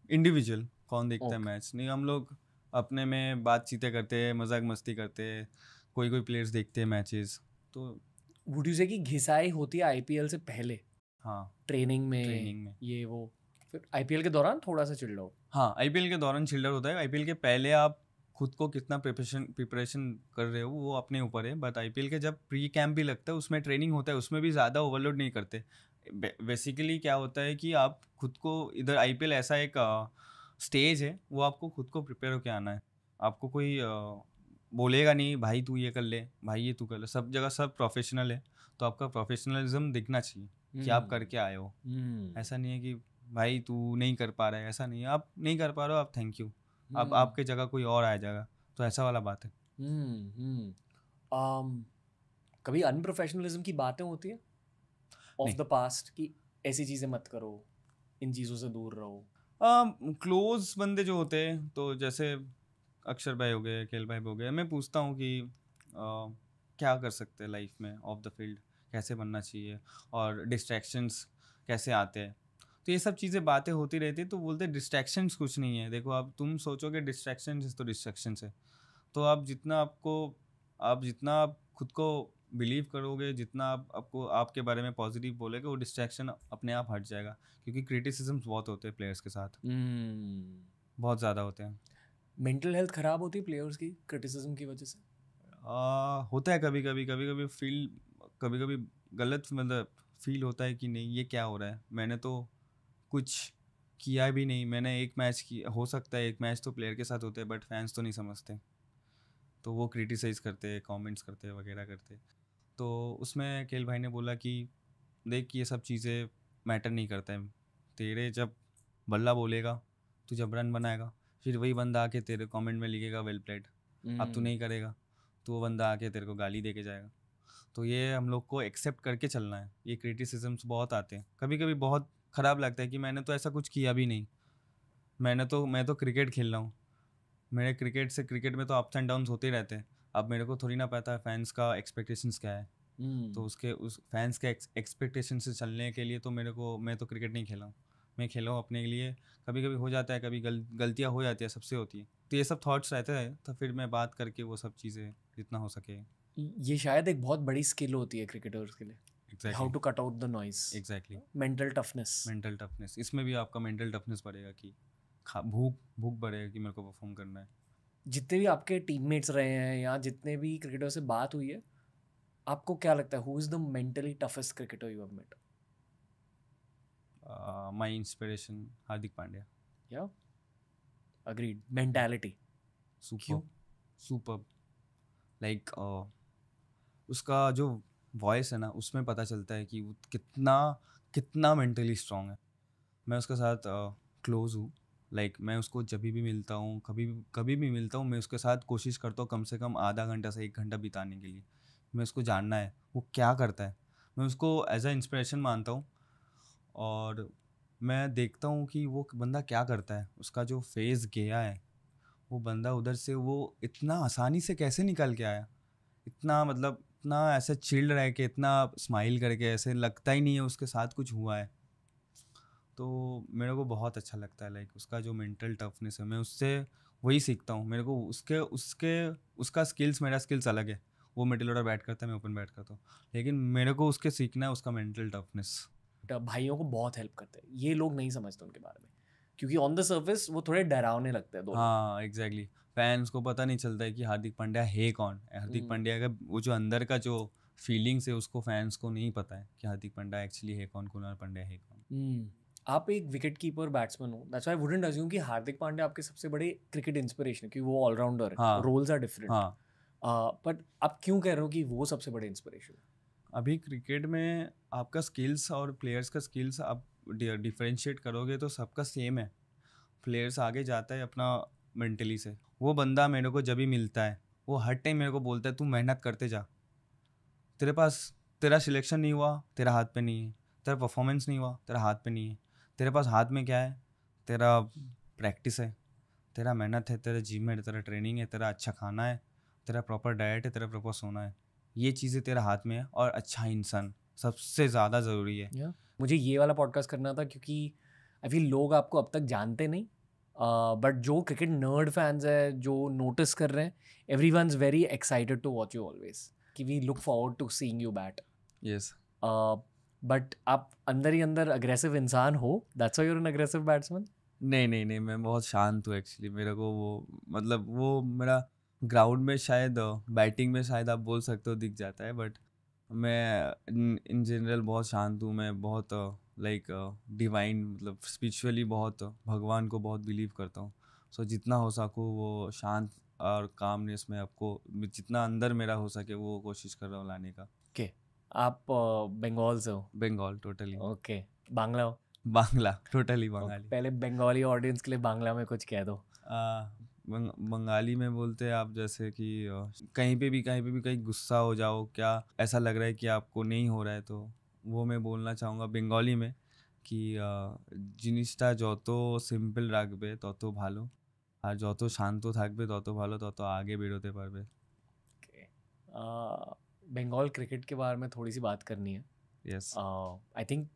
Speaker 4: individual कौन देखता है
Speaker 3: Okay.
Speaker 4: मैच। नहीं, हम लोग अपने में बातचीतें करते हैं, मजाक मस्ती करते हैं, कोई प्लेयर्स देखते हैं मैचेस। तो
Speaker 3: वुड यू से कि घिसाई होती है आईपीएल से पहले,
Speaker 4: हाँ,
Speaker 3: ट्रेनिंग
Speaker 4: ट्रेनिंग
Speaker 3: में
Speaker 4: में।
Speaker 3: ये वो, फिर आईपीएल के दौरान थोड़ा सा चिल्ड आउट?
Speaker 4: हाँ, आईपीएल के दौरान चिल्डर होता है। आईपीएल के पहले आप खुद को कितना प्रिपरेशन कर रहे हो वो अपने ऊपर है। बट आईपीएल के जब प्री कैंप भी लगता है, उसमें ट्रेनिंग होता है, उसमें भी ज़्यादा ओवरलोड नहीं करते। बेसिकली क्या होता है कि आप खुद को इधर, आईपीएल ऐसा एक स्टेज है, वो आपको खुद को प्रिपेयर होकर आना है। आपको कोई बोलेगा नहीं भाई तू ये कर ले, भाई ये तू कर ले। सब जगह सब प्रोफेशनल है, तो आपका प्रोफेशनलिज्म दिखना चाहिए कि आप करके आए हो। ऐसा नहीं है कि भाई तू नहीं कर पा रहा है, ऐसा नहीं है। आप नहीं कर पा रहे हो, आप थैंक यू, आप आपके जगह कोई और आ जाएगा। तो ऐसा वाला बात है।
Speaker 3: कभी अनप्रोफेशनलिज्म की बातें होती है ऑफ द पास्ट कि ऐसी चीज़ें मत करो, इन चीज़ों से दूर रहो?
Speaker 4: क्लोज बंदे जो होते हैं, तो जैसे अक्षर भाई हो गए, केल भाई हो गए, मैं पूछता हूँ कि क्या कर सकते हैं लाइफ में ऑफ द फील्ड, कैसे बनना चाहिए, और डिस्ट्रैक्शंस कैसे आते हैं। तो ये सब चीज़ें बातें होती रहती है। तो बोलते हैं डिस्ट्रैक्शंस कुछ नहीं है। देखो, आप तुम सोचोगे डिस्ट्रैक्शंस तो डिस्ट्रैक्शंस है। तो आप जितना आप खुद को बिलीव करोगे, जितना आपको आपके बारे में पॉजिटिव बोलोगे, वो डिस्ट्रैक्शन अपने आप हट जाएगा। क्योंकि क्रिटिसिज्म्स बहुत होते हैं प्लेयर्स के साथ, बहुत ज़्यादा होते हैं।
Speaker 3: मेंटल हेल्थ खराब होती है प्लेयर्स की क्रिटिसिज्म की वजह से?
Speaker 4: होता है कभी कभी गलत, मतलब फील होता है कि नहीं ये क्या हो रहा है, मैंने तो कुछ किया भी नहीं, मैंने एक मैच किया। हो सकता है एक मैच तो प्लेयर के साथ होते हैं, बट फैंस तो नहीं समझते, तो वो क्रिटिसाइज़ करते हैं, कमेंट्स करते हैं, वगैरह करते हैं। तो उसमें केल भाई ने बोला कि देख, ये सब चीज़ें मैटर नहीं करता है। तेरे जब बल्ला बोलेगा, तू जब रन बनाएगा, फिर वही बंदा आके तेरे कमेंट में लिखेगा वेल प्लेड। अब तू नहीं करेगा तो वो बंदा आके तेरे को गाली दे के जाएगा। तो ये हम लोग को एक्सेप्ट करके चलना है। ये क्रिटिसिज्म्स बहुत आते हैं, कभी कभी बहुत ख़राब लगता है कि मैंने तो ऐसा कुछ किया भी नहीं, मैं तो क्रिकेट खेल रहा हूँ। मेरे क्रिकेट में तो अप्स एंड डाउन्स होते ही रहते हैं। अब मेरे को थोड़ी ना पता है फैंस का एक्सपेक्टेशंस क्या है। तो उस फैंस के एक्सपेक्टेशन से चलने के लिए तो मैं तो क्रिकेट नहीं खेला हूँ, मैं खेला हूँ अपने लिए। कभी कभी हो जाता है, कभी गलतियाँ हो जाती है, सबसे होती है। तो ये सब थॉट्स रहते हैं, तो फिर मैं बात करके वो सब चीज़ें जितना हो सके।
Speaker 3: ये शायद एक बहुत बड़ी स्किल होती है क्रिकेटर्स के लिए, how to cut out the noise.
Speaker 4: Exactly.
Speaker 3: Mental toughness.
Speaker 4: इसमें भी आपका मेंटल टफनेस बढ़ेगा कि भूख बढ़ेगा कि मेरे को परफॉर्म करना है।
Speaker 3: जितने भी आपके टीममेट्स रहे हैं या जितने भी क्रिकेटर से बात हुई है, आपको क्या लगता है who is the mentally toughest cricketer you have met?
Speaker 4: My inspiration Hardik Pandya.
Speaker 3: Yeah agreed, mentality
Speaker 4: super like उसका जो वॉइस है ना, उसमें पता चलता है कि वो कितना मेंटली स्ट्रांग है। मैं उसके साथ क्लोज हूँ। लाइक मैं उसको जब भी मिलता हूँ, कभी भी मिलता हूँ, मैं उसके साथ कोशिश करता हूँ कम से कम आधा घंटा से 1 घंटा बिताने के लिए। मैं उसको जानना है वो क्या करता है, मैं उसको एज अ इंस्पिरेशन मानता हूँ। और मैं देखता हूँ कि वो बंदा क्या करता है, उसका जो फेस गया है, वो बंदा उधर से वो इतना आसानी से कैसे निकल के आया, इतना ऐसे चिल्ड रह के, इतना स्माइल करके, ऐसे लगता ही नहीं है उसके साथ कुछ हुआ है। तो मेरे को बहुत अच्छा लगता है लाइक उसका जो मेंटल टफनेस है, मैं उससे वही सीखता हूँ। मेरे को उसका स्किल्स, मेरा स्किल्स अलग है। वो मिडिल ऑर्डर बैट करता है, मैं ओपन बैट करता हूँ, लेकिन मेरे को उसके सीखना है उसका मेंटल टफनेस।
Speaker 3: भाइयों को बहुत हेल्प करते हैं, ये लोग नहीं समझते उनके बारे में, क्योंकि ऑन द सर्फेस वो थोड़े डरावने लगते हैं दोनों।
Speaker 4: हाँ एग्जैक्टली, फैंस को पता नहीं चलता है कि हार्दिक पांड्या है कौन। हार्दिक पांड्या का वो जो अंदर का जो फीलिंग्स है, उसको फैंस को नहीं पता है कि हार्दिक पांड्या एक्चुअली है कौन, कुणाल पांड्या है कौन।
Speaker 3: आप एक विकेट कीपर बैट्समैन हो, that's why I wouldn't assume कि हार्दिक पांड्या आपके सबसे बड़े क्रिकेट इंस्पिरेशन है, क्योंकि वो ऑलराउंडर है,
Speaker 4: हाँ,
Speaker 3: रोल्स आर डिफरेंट।
Speaker 4: हाँ,
Speaker 3: बट आप क्यों कह रहे हो कि वो सबसे बड़े इंस्पिरेशन है?
Speaker 4: अभी क्रिकेट में आपका स्किल्स और प्लेयर्स का स्किल्स आप डिफरेंशिएट करोगे तो सबका सेम है। प्लेयर्स आगे जाता है अपना मेंटली से। वो बंदा मेरे को जब भी मिलता है, वो हर टाइम मेरे को बोलता है तू मेहनत करते जा, तेरा सिलेक्शन नहीं हुआ, तेरा हाथ पे नहीं है, तेरा परफॉर्मेंस नहीं हुआ, तेरा हाथ पे नहीं है, तेरे पास हाथ में क्या है, तेरा प्रैक्टिस है, तेरा मेहनत है, तेरा जिम है, तेरा ट्रेनिंग है, तेरा अच्छा खाना है, तेरा प्रॉपर डाइट है, तेरा प्रॉपर सोना है। ये चीज़ें तेरा हाथ में है, और अच्छा इंसान सबसे ज़्यादा ज़रूरी है।
Speaker 3: मुझे ये वाला पॉडकास्ट करना था क्योंकि आई फील लोग आपको अब तक जानते नहीं, बट जो क्रिकेट नर्ड फैंस है जो नोटिस कर रहे हैं, everyone is very excited to watch you always, कि we look forward to seeing you bat.
Speaker 4: Yes,
Speaker 3: but आप अंदर ही अंदर अग्रेसिव इंसान हो, that's why you are an aggressive batsman.
Speaker 4: नहीं, मैं बहुत शांत हूँ एक्चुअली। मेरे को वो मेरा ग्राउंड में शायद बैटिंग में शायद आप बोल सकते हो दिख जाता है, बट मैं इन जनरल बहुत शांत हूँ। मैं बहुत लाइक डिवाइन, मतलब स्पिरिचुअली बहुत भगवान को बहुत बिलीव करता हूँ। सो जितना हो सकूँ वो शांत और कामनेस में आपको जितना अंदर मेरा हो सके वो कोशिश कर रहा हूँ लाने का।
Speaker 3: ओके, आप बंगाल से हो?
Speaker 4: बंगाल टोटली।
Speaker 3: ओके, बांग्ला हो?
Speaker 4: बांग्ला टोटली बंगाली।
Speaker 3: पहले बंगाली ऑडियंस के लिए बांग्ला में कुछ कह दो।
Speaker 4: बंगाली में बोलते हैं आप जैसे कि कहीं पे भी कहीं गुस्सा हो जाओ, क्या ऐसा लग रहा है कि आपको नहीं हो रहा है, तो वो मैं बोलना चाहूँगा बंगाली में कि जिनिसटा যত সিম্পল রাখবে তত ভালো, আর যত শান্ত থাকবে তত ভালো, তত आगे বেরোতে পারবে।
Speaker 3: बंगाल क्रिकेट के बारे में थोड़ी सी बात करनी है।
Speaker 4: Yes,
Speaker 3: I think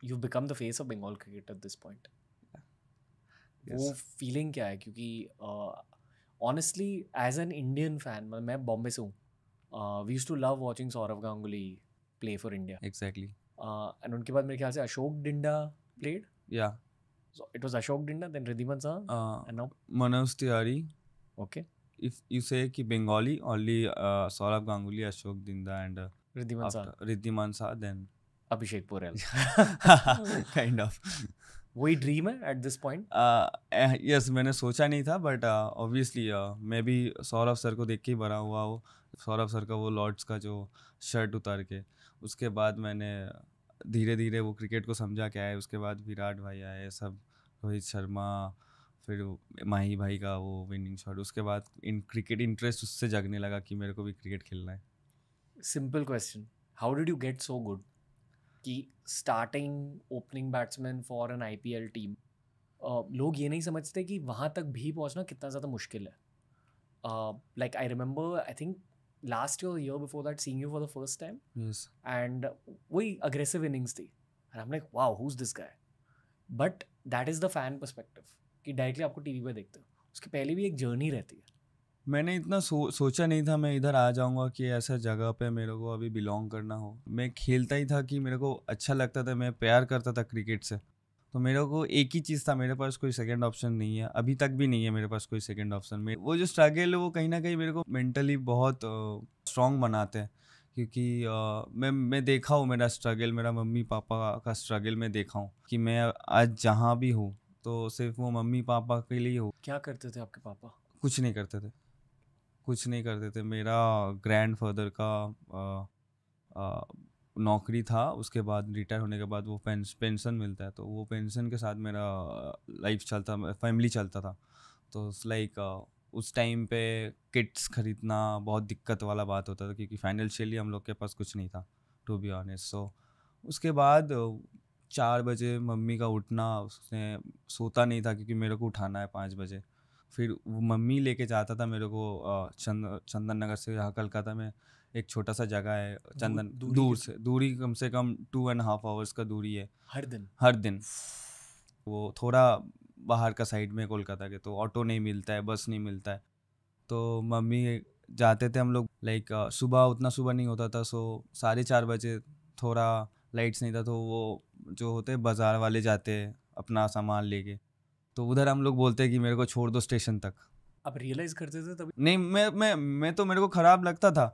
Speaker 3: you become the face of Bengal cricket at this point. वो फीलिंग क्या है? क्योंकि honestly as an Indian fan, मैं बॉम्बे से हूँ, we used to love watching Sourav Ganguly play for India.
Speaker 4: Exactly.
Speaker 3: And उनके बाद मेरे ख्याल से अशोक डिंडा प्लेड।
Speaker 4: या
Speaker 3: So it was Ashok Dinda, then Riddhiman Saha, and now
Speaker 4: Manoj Tiwari.
Speaker 3: okay,
Speaker 4: If you say कि Bengali, only Saurabh Ganguly, Ashok Dinda, and
Speaker 3: Riddhiman Saha,
Speaker 4: Riddhiman Saha, then
Speaker 3: Abhishek Porel.
Speaker 4: kind of.
Speaker 3: वही dream है at this point?
Speaker 4: Yes, मैंने सोचा नहीं था, but obviously मैं भी Saurabh sir को देख के ही बड़ा हुआ हूँ। सौरभ सर का वो लॉर्ड्स का जो शर्ट उतार के, उसके बाद मैंने धीरे धीरे वो क्रिकेट को समझा क्या है। उसके बाद विराट भाई आए, सब रोहित शर्मा, फिर माही भाई का वो विनिंग शॉट, उसके बाद इन क्रिकेट इंटरेस्ट उससे जगने लगा कि मेरे को भी क्रिकेट खेलना है।
Speaker 3: Simple question, how did you get so good कि starting opening batsman for an IPL team? लोग ये नहीं समझते कि वहाँ तक भी पहुँचना कितना ज़्यादा मुश्किल है। Like I remember, I think last year before that, seeing you for the first time,
Speaker 4: Yes.
Speaker 3: and वही aggressive innings थी, and I'm like, wow, who's this guy? But that is the fan perspective कि directly आपको TV पे देखते हो। उसके पहले भी एक जर्नी रहती है।
Speaker 4: मैंने इतना सोचा नहीं था मैं इधर आ जाऊंगा कि ऐसा जगह पे मेरे को अभी बिलोंग करना हो। मैं खेलता ही था कि मेरे को अच्छा लगता था, मैं प्यार करता था क्रिकेट से, तो मेरे को एक ही चीज़ था, मेरे पास कोई सेकंड ऑप्शन नहीं है, अभी तक भी नहीं है मेरे पास कोई सेकंड ऑप्शन। में वो जो स्ट्रगल है वो कहीं ना कहीं मेरे को मेंटली बहुत स्ट्रॉन्ग बनाते हैं, क्योंकि मैं देखा हूँ मेरा स्ट्रगल, मेरा मम्मी पापा का स्ट्रगल मैं देखा हूँ कि मैं आज जहाँ भी हूँ तो सिर्फ वो मम्मी पापा के लिए हो।
Speaker 3: क्या करते थे आपके पापा?
Speaker 4: कुछ नहीं करते थे। मेरा ग्रैंडफादर का नौकरी था, उसके बाद रिटायर होने के बाद वो पेंशन मिलता है, तो वो पेंशन के साथ मेरा फैमिली चलता था। तो लाइक उस टाइम पे किट्स खरीदना बहुत दिक्कत वाला बात होता था, क्योंकि फाइनेंशियली हम लोग के पास कुछ नहीं था, टू बी ऑनेस्ट। सो उसके बाद 4 बजे मम्मी का उठना, उसने सोता नहीं था क्योंकि मेरे को उठाना है 5 बजे। फिर वो मम्मी लेके जाता था मेरे को चंदन नगर से, यहाँ कलकत्ता में एक छोटा सा जगह है चंदन, दूरी कम से कम 2.5 आवर्स का दूरी है हर दिन। वो थोड़ा बाहर का साइड में कोलकाता के, तो ऑटो नहीं मिलता है, बस नहीं मिलता है, तो मम्मी जाते थे हम लोग। लाइक उतना सुबह नहीं होता था, सो 4:30 बजे, थोड़ा लाइट्स नहीं था, तो वो जो होते बाज़ार वाले जाते हैं अपना सामान लेके, तो उधर हम लोग बोलते हैं कि मेरे को छोड़ दो स्टेशन तक।
Speaker 3: आप रियलाइज करते थे तभी?
Speaker 4: नहीं, मैं तो मेरे को ख़राब लगता था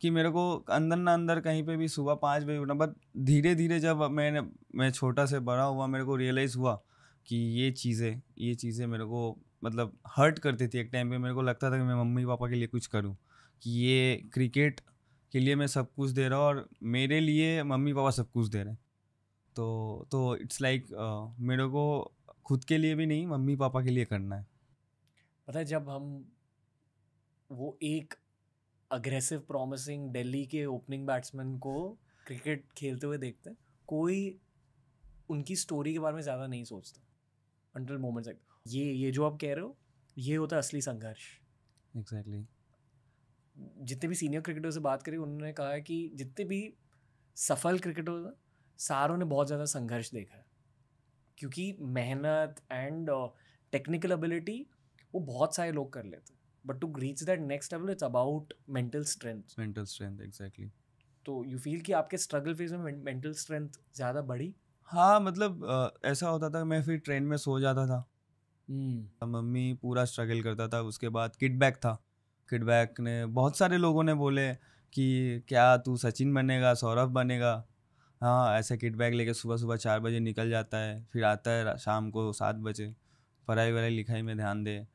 Speaker 4: कि मेरे को अंदर ना अंदर कहीं पे भी सुबह 5 बजे उठना। बट धीरे धीरे जब मैं छोटा से बड़ा हुआ, मेरे को रियलाइज़ हुआ कि ये चीज़ें मेरे को मतलब हर्ट करती थी। एक टाइम पे मेरे को लगता था कि मैं मम्मी पापा के लिए कुछ करूं, कि ये क्रिकेट के लिए मैं सब कुछ दे रहा हूँ और मेरे लिए मम्मी पापा सब कुछ दे रहे हैं। तो इट्स लाइक मेरे को खुद के लिए भी नहीं, मम्मी पापा के लिए करना है।
Speaker 3: पता है, जब हम वो एक अग्रेसिव प्रॉमिसिंग दिल्ली के ओपनिंग बैट्समैन को क्रिकेट खेलते हुए देखते हैं, कोई उनकी स्टोरी के बारे में ज़्यादा नहीं सोचता अंटिल मोमेंट्स लाइक ये जो आप कह रहे हो, ये होता है असली संघर्ष।
Speaker 4: एग्जैक्टली।
Speaker 3: जितने भी सीनियर क्रिकेटर से बात करी, उन्होंने कहा है कि जितने भी सफल क्रिकेटर्स सारों ने बहुत ज़्यादा संघर्ष देखा है, क्योंकि मेहनत एंड टेक्निकल एबिलिटी वो बहुत सारे लोग कर लेते हैं, but to reach that next level it's about mental strength.
Speaker 4: Exactly.
Speaker 3: तो यू फील कि आपके स्ट्रगल फेज में मेंटल स्ट्रेंथ ज़्यादा बढ़ी?
Speaker 4: हाँ मतलब ऐसा होता था, मैं फिर ट्रेन में सो जाता था, मम्मी पूरा स्ट्रगल करता था। उसके बाद किडबैक था, किडबैक ने बहुत सारे लोगों ने बोले कि क्या तू सचिन बनेगा, सौरभ बनेगा। हाँ ऐसे किडबैक लेके सुबह सुबह 4 बजे निकल जाता है, फिर आता है शाम को 7 बजे, पढ़ाई वढ़ाई लिखाई में ध्यान दे।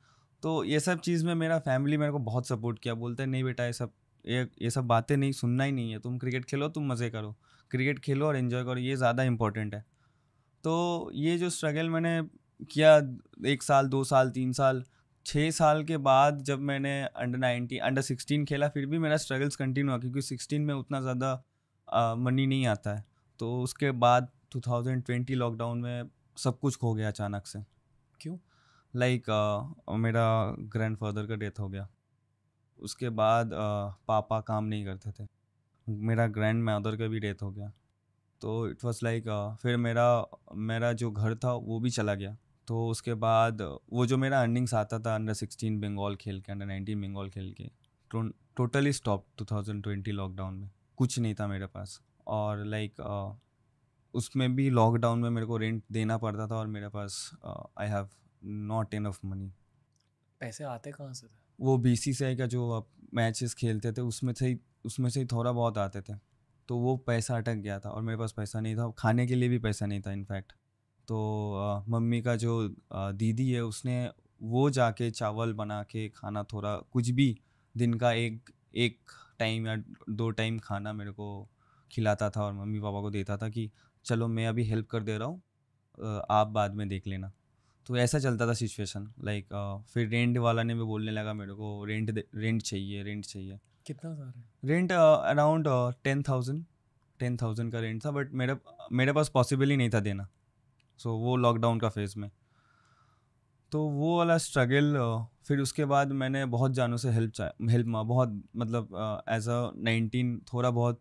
Speaker 4: तो ये सब चीज़ में मेरा फैमिली मेरे को बहुत सपोर्ट किया, बोलते हैं नहीं बेटा ये सब बातें नहीं सुनना ही नहीं है, तुम क्रिकेट खेलो, तुम मज़े करो, क्रिकेट खेलो और एंजॉय करो, ये ज़्यादा इंपॉर्टेंट है। तो ये जो स्ट्रगल मैंने किया 1 साल 2 साल 3 साल 6 साल के बाद जब मैंने अंडर 16 खेला, फिर भी मेरा स्ट्रगल्स कंटिन्यू हुआ, क्योंकि 16 में उतना ज़्यादा मनी नहीं आता है। तो उसके बाद 2020 लॉकडाउन में सब कुछ खो गया अचानक से।
Speaker 3: क्यों?
Speaker 4: लाइक मेरा ग्रैंडफादर का डेथ हो गया, उसके बाद पापा काम नहीं करते थे, मेरा ग्रैंड मदर का भी डेथ हो गया। तो इट वाज लाइक फिर मेरा जो घर था वो भी चला गया। तो उसके बाद वो जो मेरा अर्निंग्स आता था अंडर 16 बंगाल खेल के, अंडर 19 बंगाल खेल के, टोटली स्टॉप 2020 लॉकडाउन में, कुछ नहीं था मेरे पास। और लाइक उसमें भी लॉकडाउन में मेरे को रेंट देना पड़ता था, और मेरे पास I have not enough money.
Speaker 3: पैसे आते कहाँ से थे?
Speaker 4: वो BCCI का जो आप मैचेस खेलते थे उसमें से ही थोड़ा बहुत आते थे, तो वो पैसा अटक गया था और मेरे पास पैसा नहीं था, खाने के लिए भी पैसा नहीं था इनफैक्ट। तो मम्मी का जो दीदी है उसने वो जाके चावल बना के खाना, थोड़ा कुछ भी दिन का एक टाइम या 2 टाइम खाना मेरे को खिलाता था, और मम्मी पापा को देता था कि चलो मैं अभी हेल्प कर दे रहा हूँ, आप बाद में देख लेना। तो ऐसा चलता था सिचुएशन। लाइक फिर रेंट वाला ने भी बोलने लगा मेरे को रेंट चाहिए।
Speaker 3: कितना सारा?
Speaker 4: रेंट अराउंड 10,000 का रेंट था, बट मेरे पास पॉसिबल ही नहीं था देना। सो वो लॉकडाउन का फेज़ में, तो वो वाला स्ट्रगल। फिर उसके बाद मैंने बहुत जानों से हेल्प बहुत मतलब एज अ 19 थोड़ा बहुत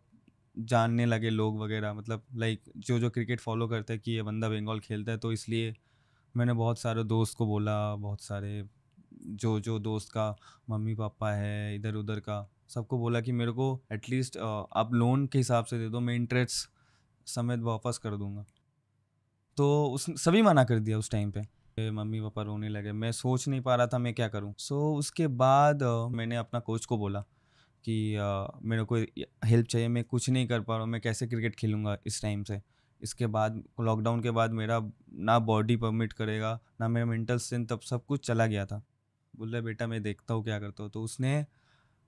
Speaker 4: जानने लगे लोग वगैरह, मतलब लाइक जो क्रिकेट फॉलो करते हैं कि ये बंदा बंगाल खेलता है, तो इसलिए मैंने बहुत सारे दोस्त को बोला, बहुत सारे जो दोस्त का मम्मी पापा है इधर उधर का, सबको बोला कि मेरे को एटलीस्ट आप लोन के हिसाब से दे दो, मैं इंटरेस्ट समेत वापस कर दूंगा। तो उस सभी मना कर दिया उस टाइम पे, मम्मी पापा रोने लगे, मैं सोच नहीं पा रहा था मैं क्या करूं। सो उसके बाद मैंने अपना कोच को बोला कि मेरे को हेल्प चाहिए, मैं कुछ नहीं कर पा रहा हूँ, मैं कैसे क्रिकेट खेलूँगा इस टाइम से। इसके बाद लॉकडाउन के बाद मेरा ना बॉडी परमिट करेगा ना मेरा मेंटल स्ट्रेंथ, तब सब कुछ चला गया था। बोल रहा बेटा मैं देखता हूँ क्या करता हूँ। तो उसने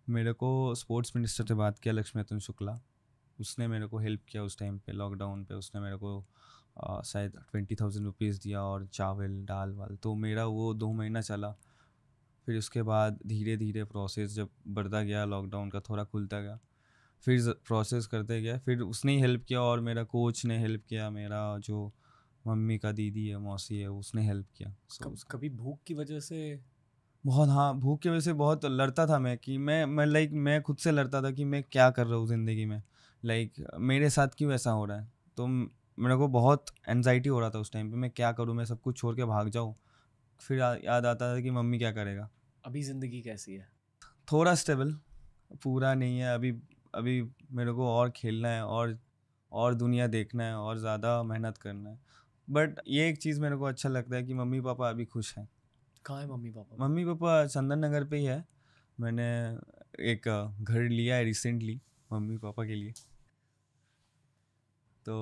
Speaker 4: मेरे को स्पोर्ट्स मिनिस्टर से बात किया, लक्ष्मीनाथन शुक्ला, उसने मेरे को हेल्प किया उस टाइम पे लॉकडाउन पे। उसने मेरे को शायद 20,000 रुपीज़ दिया और चावल दाल वाल, तो मेरा वो 2 महीना चला। फिर उसके बाद धीरे धीरे प्रोसेस जब बढ़ता गया, लॉकडाउन का थोड़ा खुलता गया, फिर प्रोसेस करते गया, फिर उसने ही हेल्प किया और मेरा कोच ने हेल्प किया, मेरा जो मम्मी का दीदी है मौसी है उसने हेल्प किया।
Speaker 3: कभी भूख की वजह से?
Speaker 4: बहुत, हाँ भूख की वजह से बहुत लड़ता था मैं, कि मैं खुद से लड़ता था कि मैं क्या कर रहा हूँ ज़िंदगी में, लाइक मेरे साथ क्यों ऐसा हो रहा है। तो मेरे को बहुत एनजाइटी हो रहा था उस टाइम पे, मैं क्या करूँ, मैं सब कुछ छोड़ के भाग जाऊँ। फिर याद आता था कि मम्मी क्या करेगा।
Speaker 3: अभी ज़िंदगी कैसी है?
Speaker 4: थोड़ा स्टेबल, पूरा नहीं है अभी मेरे को और खेलना है और दुनिया देखना है और ज़्यादा मेहनत करना है। बट ये एक चीज़ मेरे को अच्छा लगता है कि मम्मी पापा अभी खुश हैं।
Speaker 3: कहाँ है mummy papa?
Speaker 4: Mummy papa Chandan Nagar पे ही है। मैंने एक घर लिया है रिसेंटली मम्मी पापा के लिए, तो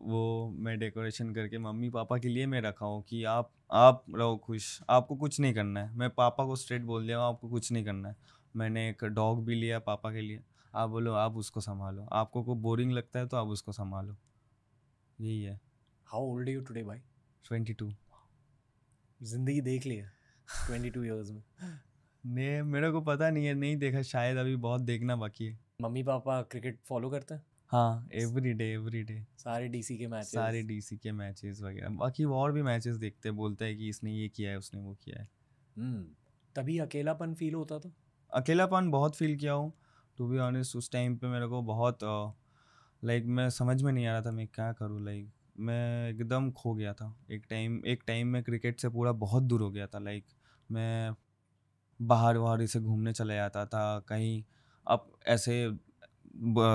Speaker 4: वो मैं डेकोरेशन करके मम्मी पापा के लिए मैं रखा हूँ कि आप रहो खुश, आपको कुछ नहीं करना है। मैं पापा को स्ट्रेट बोल दिया हूँ आपको कुछ नहीं करना है। मैंने एक डॉग भी लिया पापा के लिए, आप बोलो आप उसको संभालो, आपको को बोरिंग लगता है तो आप उसको संभालो, यही है।
Speaker 3: How old are you today भाई?
Speaker 4: 22।
Speaker 3: जिंदगी देख ली है 22 इयर्स में?
Speaker 4: ने मेरे को पता नहीं है, नहीं देखा शायद, अभी बहुत देखना बाकी है।
Speaker 3: मम्मी पापा क्रिकेट फॉलो करते हैं?
Speaker 4: हाँ एवरी डे
Speaker 3: सारे डीसी के मैचेस?
Speaker 4: सारे डीसी के मैचेस वगैरह, बाकी और भी मैचेस देखते हैं, बोलता है कि इसने ये किया है उसने वो किया है।
Speaker 3: तभी अकेलापन फील होता था?
Speaker 4: अकेलापन बहुत फील किया हूँ टू बी ऑनेस्ट। उस टाइम पे मेरे को बहुत लाइक मैं समझ में नहीं आ रहा था मैं क्या करूँ। लाइक मैं एकदम खो गया था। एक टाइम में क्रिकेट से पूरा बहुत दूर हो गया था। लाइक मैं बाहर वाहर ऐसे घूमने चले जाता था कहीं। अब ऐसे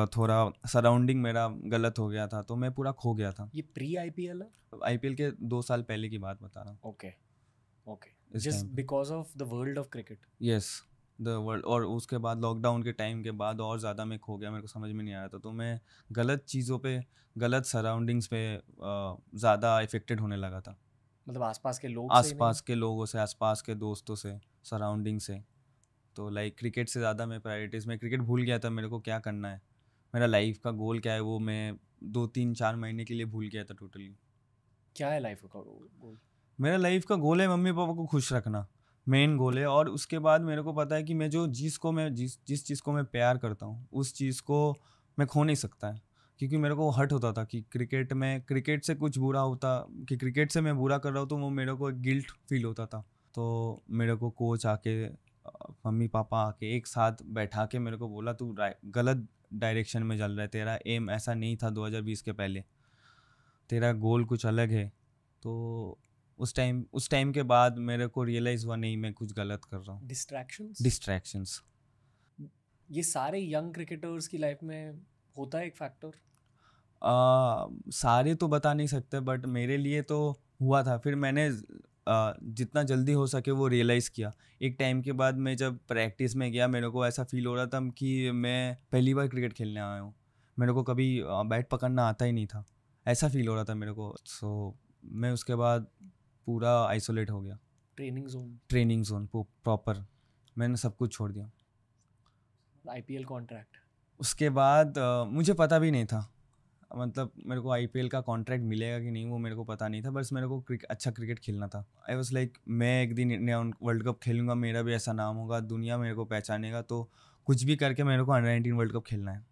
Speaker 4: थोड़ा सराउंडिंग मेरा गलत हो गया था तो मैं पूरा खो गया था।
Speaker 3: ये प्री आईपीएल है?
Speaker 4: आईपीएल के 2 साल पहले की बात बता रहा हूँ।
Speaker 3: ओके ओके,
Speaker 4: इस
Speaker 3: जस्ट
Speaker 4: टाइम पे
Speaker 3: because of the world of cricket.
Speaker 4: Yes the world. और उसके बाद लॉकडाउन के टाइम के बाद और ज़्यादा मैं खो गया, मेरे को समझ में नहीं आ रहा था। तो मैं गलत चीज़ों पे, गलत सराउंडिंग्स पे ज़्यादा इफेक्टेड होने लगा था।
Speaker 3: मतलब आसपास के लोग सही नहीं?
Speaker 4: आसपास के लोगों से, आसपास के दोस्तों से, सराउंडिंग से। तो लाइक क्रिकेट से ज़्यादा मैं प्रायोरिटीज़ में क्रिकेट भूल गया था। मेरे को क्या करना है, मेरा लाइफ का गोल क्या है, वो मैं 2-3-4 महीने के लिए भूल गया था टोटली।
Speaker 3: क्या है लाइफ का गोल?
Speaker 4: मेरा लाइफ का गोल है मम्मी पापा को खुश रखना, मेन गोल है। और उसके बाद मेरे को पता है कि मैं जिस चीज़ को मैं प्यार करता हूँ उस चीज़ को मैं खो नहीं सकता है। क्योंकि मेरे को हर्ट होता था कि क्रिकेट से कुछ बुरा होता, कि क्रिकेट से मैं बुरा कर रहा हूँ तो वो मेरे को एक गिल्ट फील होता था। तो मेरे को कोच आके, मम्मी पापा आके एक साथ बैठा के मेरे को बोला तू गलत डायरेक्शन में चल रहा है, तेरा एम ऐसा नहीं था 2020 के पहले, तेरा गोल कुछ अलग है। तो उस टाइम के बाद मेरे को रियलाइज़ हुआ नहीं मैं कुछ गलत कर रहा हूँ। डिस्ट्रैक्शंस
Speaker 3: ये सारे यंग क्रिकेटर्स की लाइफ में होता है एक फैक्टर?
Speaker 4: सारे तो बता नहीं सकते बट मेरे लिए तो हुआ था। फिर मैंने जितना जल्दी हो सके वो रियलाइज़ किया। एक टाइम के बाद मैं जब प्रैक्टिस में गया मेरे को ऐसा फील हो रहा था कि मैं पहली बार क्रिकेट खेलने आया हूँ, मेरे को कभी बैट पकड़ना आता ही नहीं था, ऐसा फील हो रहा था मेरे को। सो मैं उसके बाद पूरा आइसोलेट हो गया। ट्रेनिंग जोन प्रॉपर मैंने सब कुछ छोड़ दिया।
Speaker 3: IPL contract? उसके
Speaker 4: बाद मुझे पता भी नहीं था, मतलब मेरे को आईपीएल का कॉन्ट्रैक्ट मिलेगा कि नहीं वो मेरे को पता नहीं था। बस मेरे को अच्छा क्रिकेट खेलना था। आई वाज लाइक मैं एक दिन इंडिया वर्ल्ड कप खेलूंगा, मेरा भी ऐसा नाम होगा, दुनिया मेरे को पहचानेगा, तो कुछ भी करके मेरे को अंडर-19 वर्ल्ड कप खेलना है।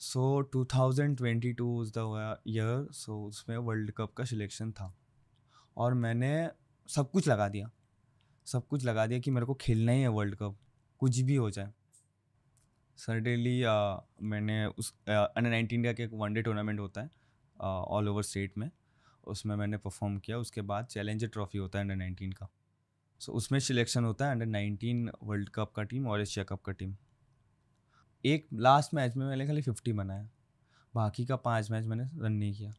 Speaker 4: सो 2022 इज़ द ईयर। सो उसमें वर्ल्ड कप का सिलेक्शन था और मैंने सब कुछ लगा दिया कि मेरे को खेलना ही है वर्ल्ड कप, कुछ भी हो जाए। सर्टेनली मैंने उस अंडर-19 इंडिया के एक वनडे टूर्नामेंट होता है ऑल ओवर स्टेट में, उसमें मैंने परफॉर्म किया। उसके बाद चैलेंजर ट्रॉफी होता है अंडर-19 का। सो उसमें सिलेक्शन होता है अंडर-19 वर्ल्ड कप का टीम और एशिया कप का टीम। एक लास्ट मैच में मैंने खाली 50 बनाया, बाकी का 5 मैच मैंने रन नहीं किया।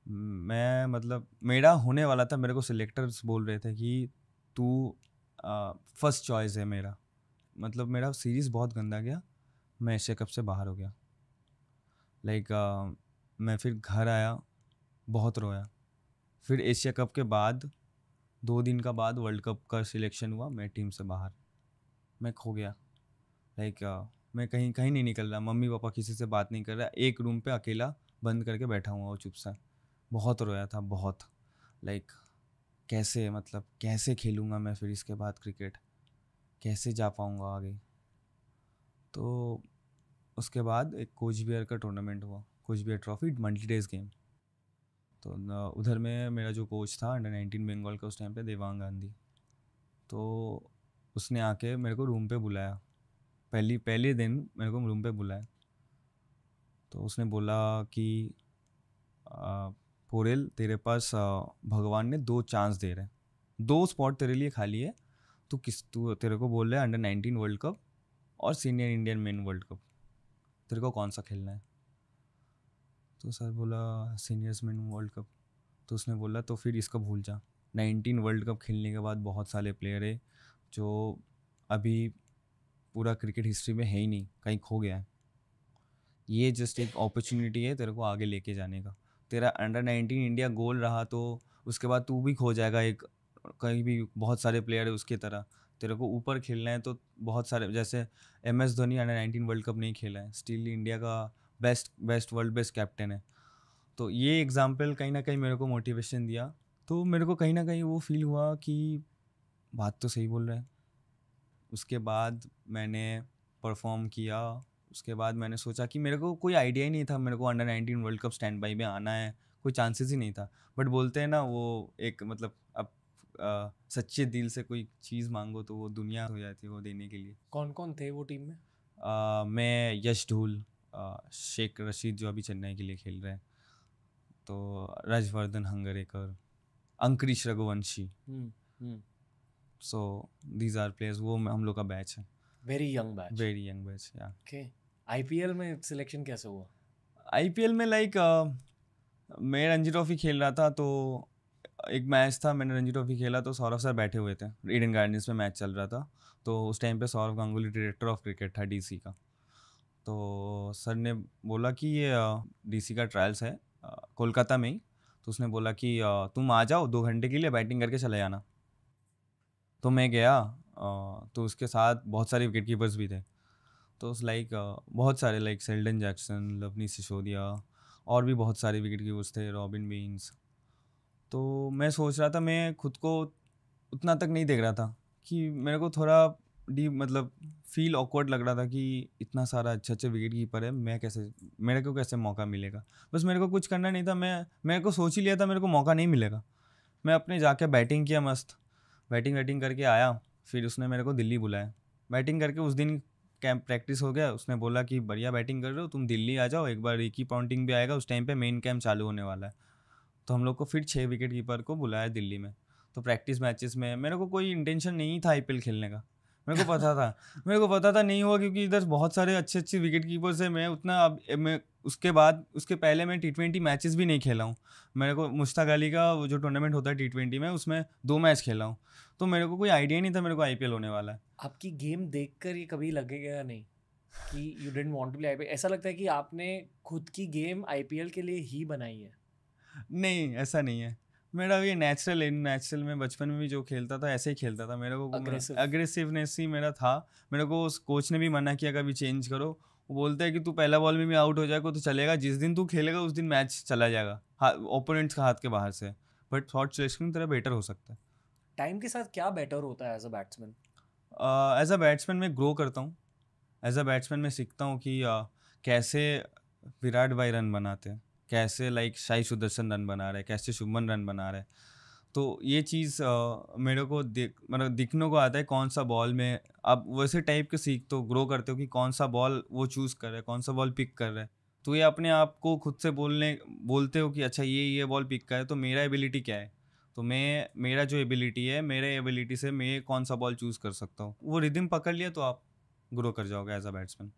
Speaker 4: मैं मतलब मेरा होने वाला था, मेरे को सिलेक्टर्स बोल रहे थे कि तू फर्स्ट चॉइस है मेरा। मतलब मेरा सीरीज़ बहुत गंदा गया, मैं एशिया कप से बाहर हो गया। लाइक मैं फिर घर आया, बहुत रोया। फिर एशिया कप के बाद 2 दिन का बाद वर्ल्ड कप का सिलेक्शन हुआ, मैं टीम से बाहर, मैं खो गया। लाइक मैं कहीं नहीं निकल रहा, मम्मी पापा किसी से बात नहीं कर रहा, एक रूम पे अकेला बंद करके बैठा हुआ चुप सा। बहुत रोया था, बहुत। लाइक कैसे खेलूँगा मैं फिर इसके बाद क्रिकेट, कैसे जा पाऊँगा आगे। तो उसके बाद एक कोच बिहार का टूर्नामेंट हुआ, coach Bihar trophy multi days game. तो उधर में मेरा जो कोच था अंडर-19 बंगाल का उस टाइम पे, देवांग गांधी, तो उसने आके मेरे को रूम पे बुलाया। पहले दिन मेरे को रूम पे बुलाया, तो उसने बोला कि पोरेल तेरे पास भगवान ने 2 चांस दे रहे हैं, 2 स्पॉट तेरे लिए खाली है, तू तेरे को बोल रहा है अंडर-19 वर्ल्ड कप और senior Indian main world cup, तेरे को कौन सा खेलना है? तो सर बोला सीनियर्स मेन वर्ल्ड कप। तो उसने बोला तो फिर इसका भूल जा, 19 वर्ल्ड कप खेलने के बाद बहुत सारे प्लेयर है जो अभी पूरा क्रिकेट हिस्ट्री में है ही नहीं, कहीं खो गया है। ये जस्ट एक अपॉर्चुनिटी है तेरे को आगे लेके जाने का। तेरा अंडर-19 इंडिया गोल रहा तो उसके बाद तू भी खो जाएगा, एक कहीं भी बहुत सारे प्लेयर है उसकी तरह। तेरे को ऊपर खेलना है तो बहुत सारे, जैसे MS Dhoni under-19 world cup नहीं खेला है, स्टिल इंडिया का वर्ल्ड बेस्ट कैप्टन है। तो ये एग्जाम्पल कहीं ना कहीं मेरे को मोटिवेशन दिया। तो मेरे को कहीं ना कहीं वो फील हुआ कि बात तो सही बोल रहे हैं। उसके बाद मैंने परफॉर्म किया। उसके बाद मैंने सोचा कि मेरे को कोई आइडिया ही नहीं था मेरे को under-19 world cup stand by में आना है, कोई चांसेस ही नहीं था। बट बोलते हैं ना वो एक, मतलब अब सच्चे दिल से कोई चीज़ मांगो तो वो दुनिया हो जाती है वो देने के लिए।
Speaker 3: कौन कौन थे वो टीम में?
Speaker 4: मैं, यश ढूल शेख रशीद जो अभी चेन्नई के लिए खेल रहे हैं, तो Rajvardhan Hangargekar, Angkrish Raghuvanshi, so these are players. वो हम लोग का बैच है,
Speaker 3: very young
Speaker 4: batch yeah.
Speaker 3: Okay, IPL में सिलेक्शन कैसे हुआ?
Speaker 4: आईपीएल में लाइक मैं रणजी ट्रॉफी खेल रहा था, तो एक मैच था, मैंने रणजी ट्रॉफी खेला, तो सौरभ सर बैठे हुए थे, ईडन गार्डन्स में मैच चल रहा था। तो उस टाइम पे Saurabh Ganguly director of cricket था डीसी का। तो सर ने बोला कि ये डीसी का ट्रायल्स है कोलकाता में ही, तो उसने बोला कि तुम आ जाओ 2 घंटे के लिए, बैटिंग करके चले जाना। तो मैं गया, तो उसके साथ बहुत सारे विकेट कीपर्स भी थे, तो उस लाइक बहुत सारे लाइक शेल्डन जैक्सन, लवनी सिसोदिया और भी बहुत सारे विकेट कीपर्स थे, रॉबिन बीन्स। तो मैं सोच रहा था, मैं खुद को उतना तक नहीं देख रहा था कि मेरे को थोड़ा डीप मतलब फील ऑकवर्ड लग रहा था कि इतना सारा अच्छे विकेट कीपर है, मेरे को कैसे मौका मिलेगा। बस मेरे को कुछ करना नहीं था, मेरे को सोच ही लिया था मेरे को मौका नहीं मिलेगा। मैं अपने जाके बैटिंग किया, मस्त बैटिंग करके आया। फिर उसने मेरे को दिल्ली बुलाया, बैटिंग करके उस दिन कैंप प्रैक्टिस हो गया। उसने बोला कि बढ़िया बैटिंग कर रहे हो तुम, दिल्ली आ जाओ एक बार, रिकी पॉन्टिंग भी आएगा, उस टाइम पे मेन कैंप चालू होने वाला है। तो हम लोग को फिर 6 विकेट कीपर को बुलाया दिल्ली में। तो प्रैक्टिस मैचेस में मेरे को कोई इंटेंशन नहीं था आईपीएल खेलने का, मेरे को पता था नहीं हुआ, क्योंकि इधर बहुत सारे अच्छे विकेट कीपर्स हैं। मैं उसके पहले मैं T20 मैचेस भी नहीं खेला हूँ। मेरे को मुश्ताक अली का वो जो टूर्नामेंट होता है T20 में, उसमें 2 मैच खेला हूँ। तो मेरे को कोई आइडिया नहीं था मेरे को आईपीएल होने वाला है।
Speaker 3: आपकी गेम देखकर ये कभी लगेगा नहीं कि you didn't want to play IPL? ऐसा लगता है कि आपने खुद की गेम आईपीएल के लिए ही बनाई है?
Speaker 4: नहीं, ऐसा नहीं है। मेरा ये नेचुरल में बचपन में भी जो खेलता था ऐसे ही खेलता था। मेरे को अग्रेसिवनेस ही मेरा था। मेरे को उस कोच ने भी मना किया कभी चेंज करो। वो बोलता है कि तू पहला बॉल में भी आउट हो जाएगा तो चलेगा, जिस दिन तू खेलेगा उस दिन मैच चला जाएगा ओपोनेंट्स का हाथ के बाहर से, बट शॉट सिलेक्शन तेरा बेटर हो सकता है।
Speaker 3: टाइम के साथ क्या बेटर होता है as a batsman?
Speaker 4: As a batsman मैं ग्रो करता हूँ। एज अ बैट्समैन मैं सीखता हूँ कि कैसे विराट भाई रन बनाते हैं, कैसे लाइक साई सुदर्शन रन बना रहे, कैसे शुभमन रन बना रहे। तो ये चीज़ मेरे को मतलब दिखने को आता है कौन सा बॉल में आप वैसे टाइप के सीखते हो, ग्रो करते हो कि कौन सा बॉल वो चूज़ कर रहे हैं, कौन सा बॉल पिक कर रहे हैं। तो ये अपने आप को खुद से बोलते हो कि अच्छा ये बॉल पिक का है, तो मेरा एबिलिटी क्या है, तो मेरा जो एबिलिटी है, मेरे एबिलिटी से मैं कौन सा बॉल चूज़ कर सकता हूँ। वो रिदम पकड़ लिया तो आप ग्रो कर जाओगे as a batsman.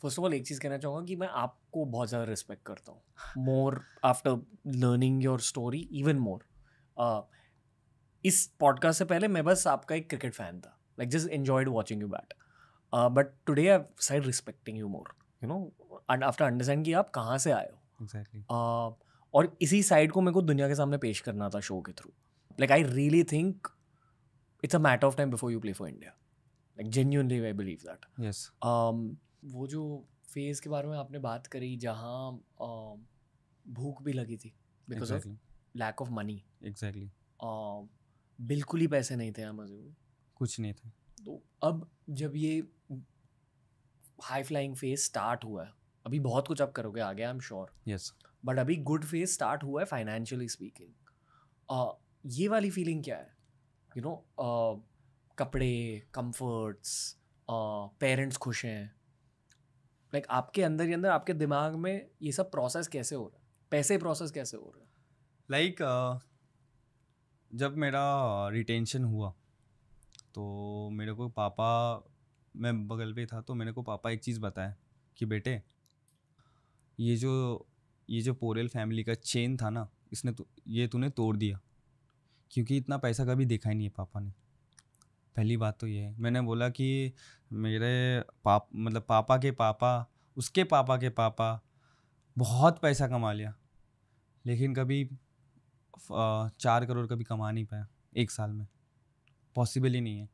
Speaker 3: First of all एक चीज़ कहना चाहूँगा कि मैं आपको बहुत ज़्यादा रिस्पेक्ट करता हूँ, more after learning your story even more. इस पॉडकास्ट से पहले मैं बस आपका एक क्रिकेट फ़ैन था, like just enjoyed watching you bat, but today I started respecting you more, you know, and after understand कि आप कहाँ से आए हो।
Speaker 4: एग्जैक्टली।
Speaker 3: और इसी साइड को मेरे को दुनिया के सामने पेश करना था शो के through. Like I really think it's a matter of time before you play for India, like genuinely I believe that.
Speaker 4: Yes.
Speaker 3: वो जो फेज़ के बारे में आपने बात करी जहाँ भूख भी लगी थी because of lack of money.
Speaker 4: Exactly.
Speaker 3: बिल्कुल ही पैसे नहीं थे अमेज़न,
Speaker 4: कुछ नहीं था।
Speaker 3: तो अब जब ये हाई फ्लाइंग फेज स्टार्ट हुआ है, अभी बहुत कुछ आप करोगे आगे आई एम श्योर,
Speaker 4: यस,
Speaker 3: बट अभी गुड फेज स्टार्ट हुआ है फाइनेंशियली स्पीकिंग। ये वाली फीलिंग क्या है, यू नो, कपड़े, कंफर्ट्स, पेरेंट्स खुश हैं, लाइक आपके अंदर ही अंदर आपके दिमाग में ये सब प्रोसेस कैसे हो रहा है, पैसे प्रोसेस कैसे हो रहा है?
Speaker 4: लाइक जब मेरा रिटेंशन हुआ तो मेरे को पापा, मैं बगल पे था तो मेरे को पापा एक चीज़ बताया कि बेटे ये जो पोरेल फैमिली का चेन था ना, ये तूने तोड़ दिया, क्योंकि इतना पैसा कभी देखा ही नहीं है पापा ने। पहली बात तो ये है। मैंने बोला कि मेरे पापा के पापा, उसके पापा के पापा बहुत पैसा कमा लिया, लेकिन कभी 4 करोड़ कभी कमा नहीं पाया एक साल में, पॉसिबल ही नहीं है।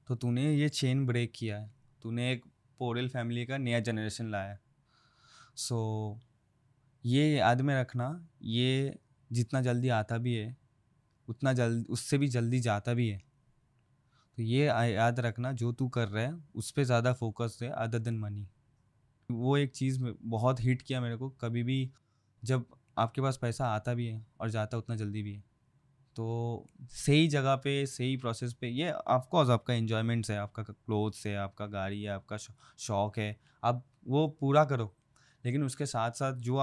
Speaker 4: तो तूने ये चेन ब्रेक किया है, तूने एक पोरेल फैमिली का नया जनरेशन लाया है। सो ये याद में रखना, ये जितना जल्दी आता भी है उतना उससे भी जल्दी जाता भी है। तो ये याद रखना, जो तू कर रहा है उस पर ज़्यादा फोकस है अदर देन मनी। वो एक चीज़ बहुत हिट किया मेरे को। कभी भी जब आपके पास पैसा आता भी है और जाता उतना जल्दी भी है, तो सही जगह पे सही प्रोसेस पे, ये ऑफकोर्स आपका एन्जॉयमेंट्स है, आपका क्लोथ्स है, आपका गाड़ी है, आपका शौक है, आप वो पूरा करो, लेकिन उसके साथ साथ जो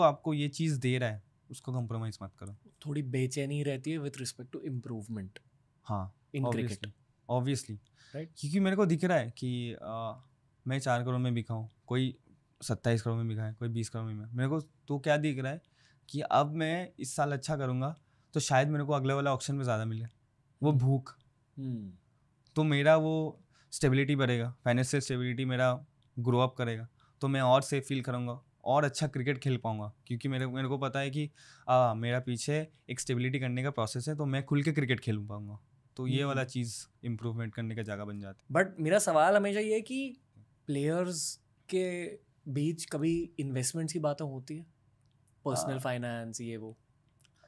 Speaker 4: आपको ये चीज़ दे रहा है उसको कॉम्प्रोमाइज़ मत करो।
Speaker 3: थोड़ी बेचैनी रहती है विथ रिस्पेक्ट टू इम्प्रूवमेंट
Speaker 4: हाँ
Speaker 3: इन क्रिकेट,
Speaker 4: ऑब्वियसली
Speaker 3: राइट?
Speaker 4: क्योंकि मेरे को दिख रहा है कि मैं 4 करोड़ में बिका हूँ, कोई 27 करोड़ में बिका है, कोई 20 करोड़ में। मेरे को तो क्या दिख रहा है कि अब मैं इस साल अच्छा करूँगा तो शायद मेरे को अगले वाला ऑप्शन में ज़्यादा मिले, वो भूख। तो मेरा वो स्टेबिलिटी बढ़ेगा, फाइनेंशियल स्टेबिलिटी मेरा ग्रो अप करेगा, तो मैं और सेफ फील करूँगा और अच्छा क्रिकेट खेल पाऊँगा, क्योंकि मेरे को पता है कि मेरा पीछे एक स्टेबिलिटी करने का प्रोसेस है, तो मैं खुल के क्रिकेट खेल पाऊँगा। तो ये वाला चीज़ इम्प्रूवमेंट करने का जगह बन जाती है।
Speaker 3: बट मेरा सवाल हमेशा ये है कि प्लेयर्स के बीच कभी इन्वेस्टमेंट्स की बातें होती है, पर्सनल फाइनेंस ये वो?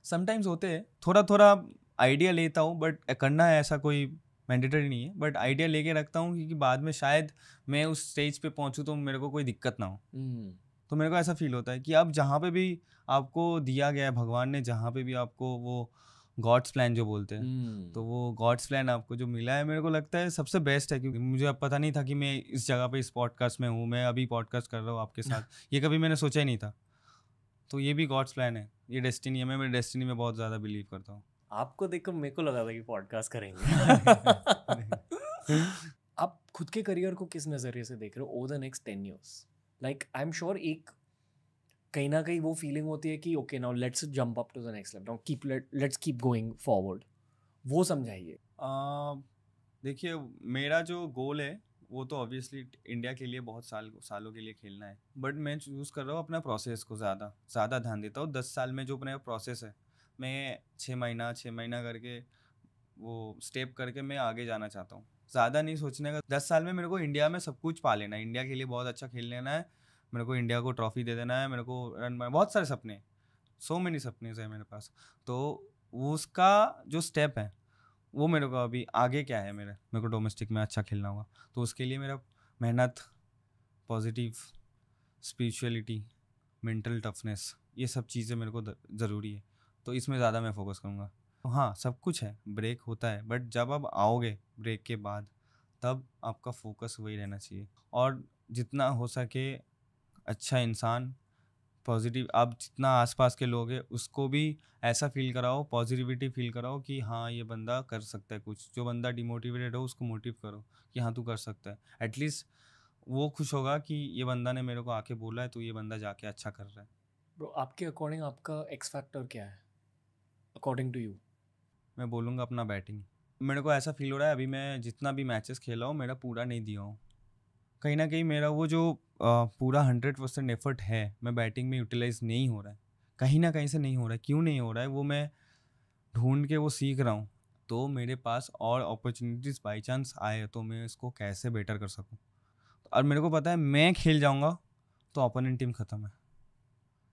Speaker 4: समटाइम्स होते हैं, थोड़ा थोड़ा आइडिया लेता हूँ, बट करना है ऐसा कोई मैंडेटरी नहीं है, बट आइडिया लेके रखता हूँ क्योंकि बाद में शायद मैं उस स्टेज पे पहुँचूँ तो मेरे को कोई दिक्कत ना हो। तो मेरे को ऐसा फील होता है कि अब जहाँ पे भी आपको दिया गया है, भगवान ने जहाँ पे भी आपको वो गॉड्स प्लान जो बोलते हैं, तो वो गॉड्स प्लान आपको जो मिला है मेरे को लगता है सबसे बेस्ट है। क्योंकि मुझे अब पता नहीं था कि मैं इस जगह पे इस पॉडकास्ट में हूँ, मैं अभी पॉडकास्ट कर रहा हूँ आपके साथ, ये कभी मैंने सोचा ही नहीं था। तो ये भी गॉड्स प्लान है, ये डेस्टिनी है। मैं मेरी डेस्टिनी में बहुत ज़्यादा बिलीव करता हूँ।
Speaker 3: आपको देखकर मेरे को लगा था कि पॉडकास्ट करेंगे। आप खुद के करियर को किस नज़रिए से देख रहे हो over the next 10 years? Like I am sure एक कहीं ना कहीं वो फीलिंग होती है कि okay now let's jump up to the next level, now let's keep going forward, वो समझाइए।
Speaker 4: देखिए, मेरा जो गोल है वो तो ऑब्वियसली इंडिया के लिए बहुत सालों के लिए खेलना है, बट मैं चूज़ कर रहा हूँ अपना प्रोसेस को ज़्यादा ध्यान देता हूँ। 10 साल में जो अपना प्रोसेस है, मैं 6 महीना करके वो स्टेप करके मैं आगे जाना चाहता हूँ। ज़्यादा नहीं सोचने का। 10 साल में मेरे को इंडिया में सब कुछ पा लेना है, इंडिया के लिए बहुत अच्छा खेल लेना है, मेरे को इंडिया को ट्रॉफी दे देना है, मेरे को बहुत सारे सपने, सो मेनी सपने है मेरे पास। तो उसका जो स्टेप है वो मेरे को अभी आगे क्या है, मेरे को डोमेस्टिक में अच्छा खेलना होगा, तो उसके लिए मेरा मेहनत, पॉजिटिव स्पिरिचुअलिटी, मेंटल टफनेस, ये सब चीज़ें मेरे को ज़रूरी है। तो इसमें ज़्यादा मैं फोकस करूँगा। हाँ, सब कुछ है, ब्रेक होता है, बट जब आप आओगे ब्रेक के बाद तब आपका फोकस वही रहना चाहिए। और जितना हो सके अच्छा इंसान, पॉजिटिव, आप जितना आसपास के लोग हैं उसको भी ऐसा फील कराओ, पॉजिटिविटी फील कराओ कि हाँ ये बंदा कर सकता है कुछ। जो बंदा डिमोटिवेटेड हो उसको मोटिव करो कि हाँ तू कर सकता है। एटलीस्ट वो खुश होगा कि ये बंदा ने मेरे को आके बोला है, तो ये बंदा जाके अच्छा कर रहा है।
Speaker 3: ब्रो, आपके अकॉर्डिंग आपका एक्स फैक्टर क्या है अकॉर्डिंग टू यू?
Speaker 4: मैं बोलूँगा अपना बैटिंग। मेरे को ऐसा फील हो रहा है अभी मैं जितना भी मैचेस खेला हूँ मेरा पूरा नहीं दिया हूँ। कहीं ना कहीं मेरा वो जो पूरा 100% एफर्ट है मैं बैटिंग में यूटिलाइज नहीं हो रहा है, कहीं ना कहीं से नहीं हो रहा है। क्यों नहीं हो रहा है वो मैं ढूंढ के वो सीख रहा हूँ। तो मेरे पास और अपॉर्चुनिटीज़ बाई चांस आए तो मैं इसको कैसे बेटर कर सकूँ। और मेरे को पता है मैं खेल जाऊँगा तो अपोनेंट टीम ख़त्म है।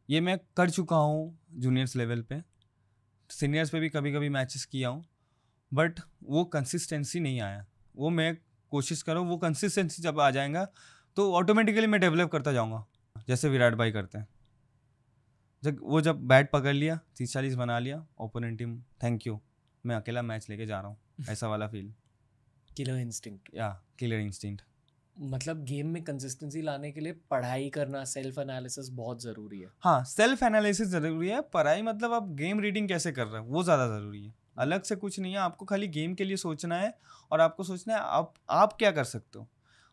Speaker 4: ये मैं कर चुका हूँ जूनियर्स लेवल पे, सीनियर्स पे भी कभी कभी मैचेस किया हूँ, बट वो कंसिस्टेंसी नहीं आया। वो मैं कोशिश करो, वो कंसिस्टेंसी जब आ जाएगा तो ऑटोमेटिकली मैं डेवलप करता जाऊँगा, जैसे विराट भाई करते हैं। जब बैट पकड़ लिया 30-40 बना लिया, ओपोनेंट टीम थैंक यू, मैं अकेला मैच लेके जा रहा हूँ, ऐसा वाला फील।
Speaker 3: Killer instinct.
Speaker 4: या किलर इंस्टिंक्ट।
Speaker 3: मतलब गेम में कंसिस्टेंसी लाने के लिए पढ़ाई करना, सेल्फ एनालिसिस बहुत ज़रूरी है।
Speaker 4: हाँ, सेल्फ एनालिसिस ज़रूरी है। पढ़ाई मतलब आप गेम रीडिंग कैसे कर रहे हैं वो ज़्यादा ज़रूरी है, अलग से कुछ नहीं है। आपको खाली गेम के लिए सोचना है और आपको सोचना है आप क्या कर सकते हो।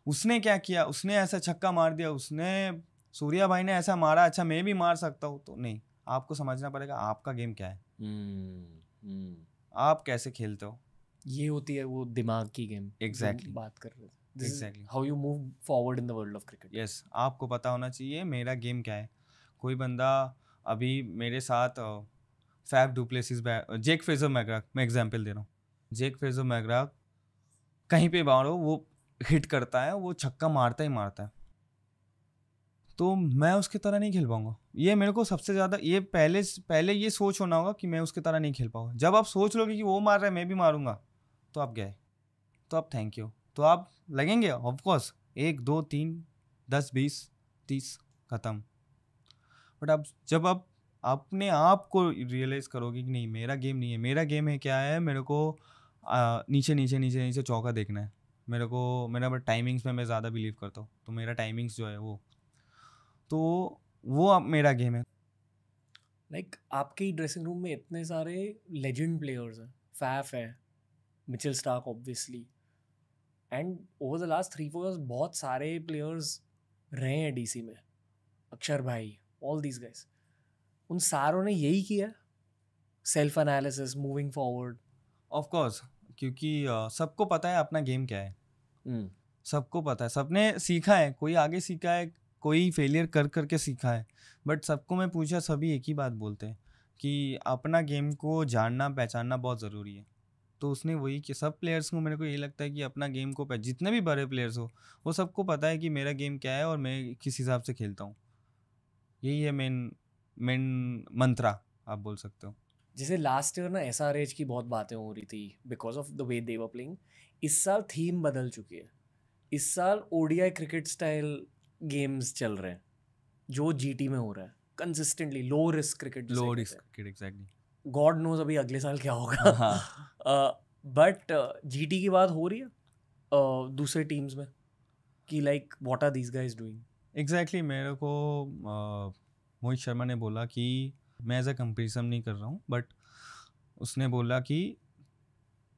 Speaker 4: उसने क्या किया, उसने ऐसा छक्का मार दिया, उसने सूर्या भाई ने ऐसा मारा, अच्छा मैं भी मार सकता हूँ। तो नहीं, आपको समझना पड़ेगा आपका गेम क्या है, आप कैसे खेलते हो।
Speaker 3: ये होती है वो दिमाग की गेम।
Speaker 4: Exactly.
Speaker 3: बात कर रहे थे।
Speaker 4: Exactly.
Speaker 3: How you move forward in the world of cricket.
Speaker 4: Yes, आपको पता होना चाहिए मेरा गेम क्या है। कोई बंदा अभी मेरे साथ Faf du Plessis, Jake Fraser McGurk, मैं एग्जांपल दे रहा हूँ। जेक फ्रेजर मैकग्रा कहीं पे मारो वो हिट करता है, वो छक्का मारता ही मारता है, तो मैं उसकी तरह नहीं खेल पाऊंगा। ये मेरे को सबसे ज़्यादा ये पहले ये सोच होना होगा कि मैं उसकी तरह नहीं खेल पाऊंगा। जब आप सोच लोगे कि वो मार रहा है मैं भी मारूंगा, तो आप गए, तो आप थैंक यू, तो आप लगेंगे ऑफकोर्स 1 2 3 10 20 30 ख़त्म। बट जब आप अपने आप को रियलाइज़ करोगे कि नहीं मेरा गेम नहीं है, मेरा गेम है क्या है, मेरे को नीचे चौका देखना है, मेरा टाइमिंग्स में मैं ज़्यादा बिलीव करता हूँ, तो मेरा टाइमिंग्स जो है वो, तो वो अब मेरा गेम है।
Speaker 3: लाइक आपके ही ड्रेसिंग रूम में इतने सारे लेजेंड प्लेयर्स हैं, फैफ है, Mitchell Starc obviously, and over the last 3-4 years बहुत सारे प्लेयर्स रहे हैं डीसी में, अक्षर भाई, ऑल दीज गाइस, उन सारों ने यही किया, self analysis, moving forward.
Speaker 4: Of course, क्योंकि सबको पता है अपना गेम क्या है, सबको पता है, सबने सीखा है, कोई आगे सीखा है, कोई फेलियर कर करके सीखा है, बट सबको मैं पूछा, सभी एक ही बात बोलते हैं कि अपना गेम को जानना पहचानना बहुत ज़रूरी है। तो उसने वही कि सब प्लेयर्स को, मेरे को यही लगता है कि अपना गेम को जितने भी बड़े प्लेयर्स हो, वो सबको पता है कि मेरा गेम क्या है और मैं किस हिसाब से खेलता हूँ। यही है मेन मंत्रा, आप बोल सकते हो।
Speaker 3: जैसे लास्ट ईयर ना एसआरएच की बहुत बातें हो रही थी because of the way they were playing, इस साल थीम बदल चुकी है, इस साल ओडीआई क्रिकेट स्टाइल गेम्स चल रहे हैं जो जीटी में हो रहा है consistently, low risk cricket,
Speaker 4: low risk cricket, exactly.
Speaker 3: God knows अभी अगले साल क्या
Speaker 4: हाँ।
Speaker 3: होगा, बट जीटी की बात हो रही है दूसरे टीम्स में कि like what are these guys doing.
Speaker 4: Exactly, मेरे को मोहित शर्मा ने बोला कि मैं एज अ कंपेरिजन नहीं कर रहा हूँ, बट उसने बोला कि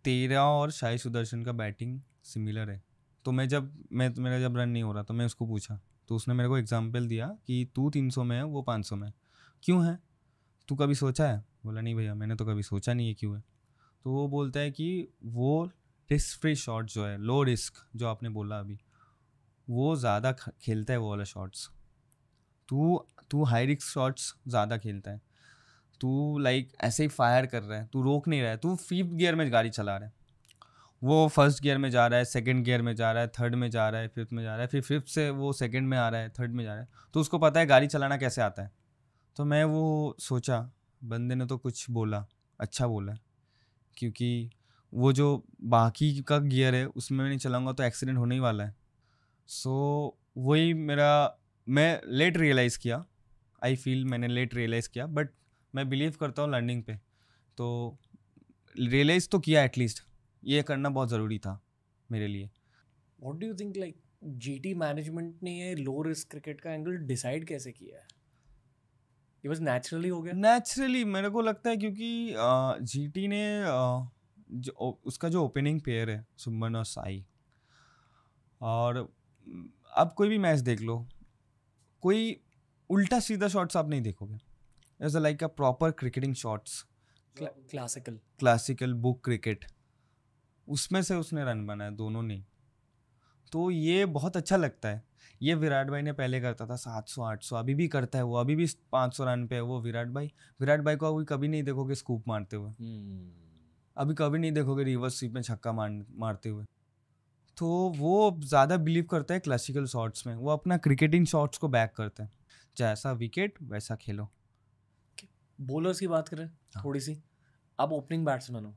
Speaker 4: तेरा और साई सुदर्शन का बैटिंग सिमिलर है। तो मेरा जब रन नहीं हो रहा तो मैं उसको पूछा, तो उसने मेरे को एग्जांपल दिया कि तू 300 में है, वो 500 में है, क्यों है, तू कभी सोचा है? बोला नहीं भैया, मैंने तो कभी सोचा नहीं है क्यों है। तो वो बोलता है कि वो रिस्क फ्री शॉट जो है, लो रिस्क जो आपने बोला अभी, वो ज़्यादा खेलता है वो वाला शॉट्स। तू हाई रिस्क शॉट्स ज़्यादा खेलता है, तू लाइक ऐसे ही फायर कर रहा है, तू रोक नहीं रहा है, तू 5th गियर में गाड़ी चला रहा है, वो 1st गियर में जा रहा है, 2nd गियर में जा रहा है, 3rd में जा रहा है, 5th में जा रहा है, फिर 5th से वो 2nd में आ रहा है, 3rd में जा रहा है, तो उसको पता है गाड़ी चलाना कैसे आता है। तो मैं वो सोचा, बंदे ने तो कुछ बोला, अच्छा बोला, क्योंकि वो जो बाकी का गियर है उसमें मैं नहीं चलाऊँगा तो एक्सीडेंट होने ही वाला है। सो वही मैं लेट रियलाइज़ किया, आई फील मैंने लेट रियलाइज़ किया, बट मैं बिलीव करता हूँ लर्निंग पे, तो रियलाइज़ तो किया एटलीस्ट, ये करना बहुत ज़रूरी था मेरे लिए।
Speaker 3: What do you think, like GT management ने ये लो रिस्क क्रिकेट का एंगल डिसाइड कैसे किया है? ये बस नेचुरली हो गया?
Speaker 4: नेचुरली मेरे को लगता है, क्योंकि जीटी ने उसका जो ओपनिंग पेयर है सुमन और साई, और अब कोई भी मैच देख लो, कोई उल्टा सीधा शॉट्स आप नहीं देखोगे, as like a proper cricketing shots, classical book cricket, उसमें से उसने रन बनाया दोनों ने, तो ये बहुत अच्छा लगता है। ये विराट भाई ने पहले करता था 700-800, अभी भी करता है वो, अभी भी 500 रन पे है वो विराट भाई को अभी कभी नहीं देखोगे स्कूप मारते हुए, अभी कभी नहीं देखोगे रिवर्स स्वीप में छक्का मारते हुए। तो वो ज़्यादा बिलीव करता है क्लासिकल शॉट्स में, वो अपना क्रिकेटिंग शॉट्स को बैक करते हैं, जैसा विकेट वैसा खेलो।
Speaker 3: बॉलर्स की बात करें थोड़ी सी, आप ओपनिंग बैट्समैन हो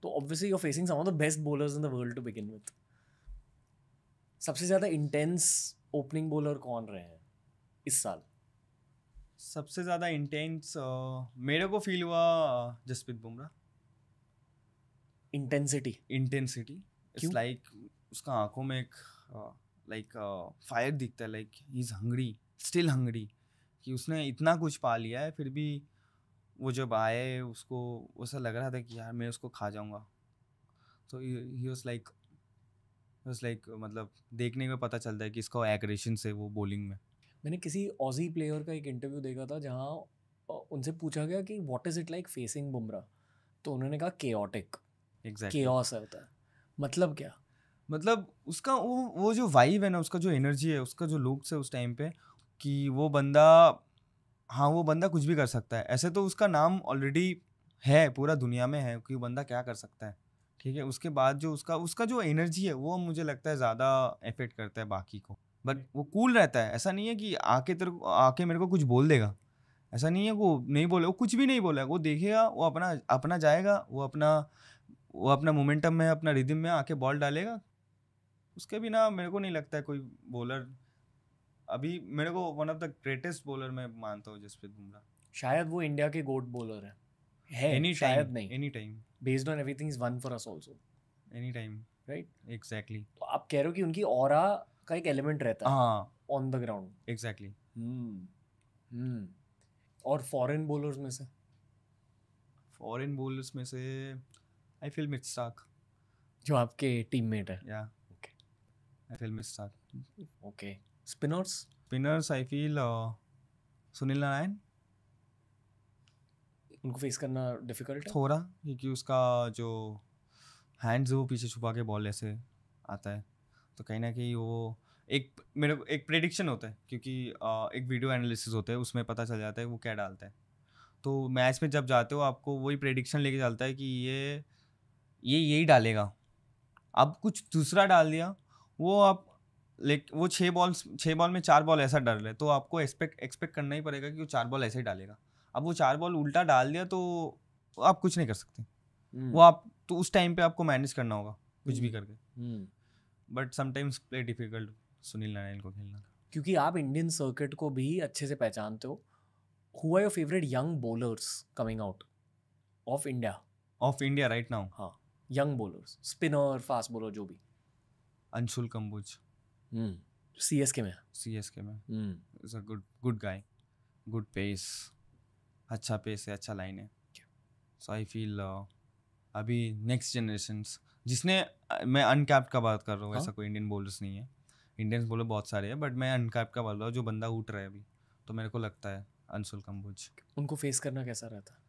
Speaker 3: तो obviously you are facing some of the best bowlers in the world to begin with. सबसे ज़्यादा इंटेंस ओपनिंग बॉलर कौन रहे हैं इस साल?
Speaker 4: सबसे ज़्यादा इंटेंस मेरे को फील हुआ Jasprit Bumrah.
Speaker 3: Intensity
Speaker 4: it's like उसका आंखों में एक लाइक फायर दिखता है, like he is hungry, still hungry, कि उसने इतना कुछ पा लिया है, फिर भी वो जब आए उसको ऐसा लग रहा था कि यार मैं उसको खा जाऊंगा। तो ही वाज लाइक मतलब देखने में पता चलता है कि इसका एग्रेशन से वो बॉलिंग में।
Speaker 3: मैंने किसी ऑजी प्लेयर का एक इंटरव्यू देखा था जहाँ उनसे पूछा गया कि what is it like facing Bumrah, तो उन्होंने कहा केओटिक, केओस होता है। मतलब क्या?
Speaker 4: मतलब उसका वो जो वाइब है ना, उसका जो एनर्जी है, उसका जो लुक्स है उस टाइम पे, कि वो बंदा कुछ भी कर सकता है। ऐसे तो उसका नाम ऑलरेडी है, पूरा दुनिया में है कि वो बंदा क्या कर सकता है, ठीक है। उसके बाद जो उसका जो एनर्जी है वो मुझे लगता है ज़्यादा इफेक्ट करता है बाकी को, बट वो कूल रहता है। ऐसा नहीं है कि आके मेरे को कुछ बोल देगा, ऐसा नहीं है, वो नहीं बोले, वो कुछ भी नहीं बोला, वो देखेगा, वो अपना जाएगा, वो अपना मोमेंटम में, अपना रिदम में आके बॉल डालेगा। उसके बिना मेरे को नहीं लगता है कोई बॉलर अभी, मेरे को one of the greatest bowler मैं मानता हूँ जसप्रीत बुमराह।
Speaker 3: शायद वो इंडिया के गोट बॉलर है शायद नहीं,
Speaker 4: any time,
Speaker 3: based on everything is one for us also,
Speaker 4: any time,
Speaker 3: right?
Speaker 4: Exactly.
Speaker 3: तो आप कह रहे हो कि उनकी ऑरा का एक एलिमेंट रहता है।
Speaker 4: हाँ,
Speaker 3: ऑन द ग्राउंड.
Speaker 4: एग्जैक्टली.
Speaker 3: और फॉरेन बॉलर्स में से
Speaker 4: फॉरेन बॉलर्स में से आई फील मिच स्टार्क.
Speaker 3: जो आपके टीममेट है.
Speaker 4: या
Speaker 3: Okay.
Speaker 4: I feel Mitch Starc.
Speaker 3: Okay. Spinners.
Speaker 4: Spinners I feel Sunil Narine.
Speaker 3: उनको फेस करना डिफिकल्ट है.
Speaker 4: थोड़ा, क्योंकि उसका जो हैंड्स वो पीछे छुपा के बॉल ऐसे आता है, तो कहीं ना कहीं वो मेरे एक प्रेडिक्शन होता है, क्योंकि एक वीडियो एनालिसिस होता है, उसमें पता चल जाता है वो क्या डालता है. तो मैच में जब जाते हो आपको वही प्रेडिक्शन लेके चलता है कि ये यही डालेगा. अब कुछ दूसरा डाल दिया, वो आप वो 6 बॉल में 4 बॉल ऐसा डाल रहे, तो आपको एक्सपेक्ट करना ही पड़ेगा कि वो 4 बॉल ऐसे ही डालेगा. अब वो 4 बॉल उल्टा डाल दिया तो आप कुछ नहीं कर सकते. वो आप तो उस टाइम पे आपको मैनेज करना होगा कुछ भी करके. But sometimes play difficult Sunil Narayan को खेलना.
Speaker 3: क्योंकि आप इंडियन सर्किट को भी अच्छे से पहचानते हो. Who are your favourite young bowlers coming out of India?
Speaker 4: Of India right now?
Speaker 3: हाँ, young bowlers, spinner, fast bowler, जो भी.
Speaker 4: अंशुल कंबोज.
Speaker 3: CSK में.
Speaker 4: CSK में is a good guy. Good pace, अच्छा पेस है, अच्छा लाइन है. सो आई फील अभी नेक्स्ट जनरेशंस जिसने, मैं अनकैप्ड का बात कर रहा हूँ. ऐसा कोई इंडियन बॉलर्स नहीं है. इंडियन बॉलर बहुत सारे हैं, बट मैं अनकैप्ड का बोल रहा हूँ, जो बंदा उठ रहा है अभी, तो मेरे को लगता है अंशुल कंबोज.
Speaker 3: उनको फेस करना कैसा रहता है?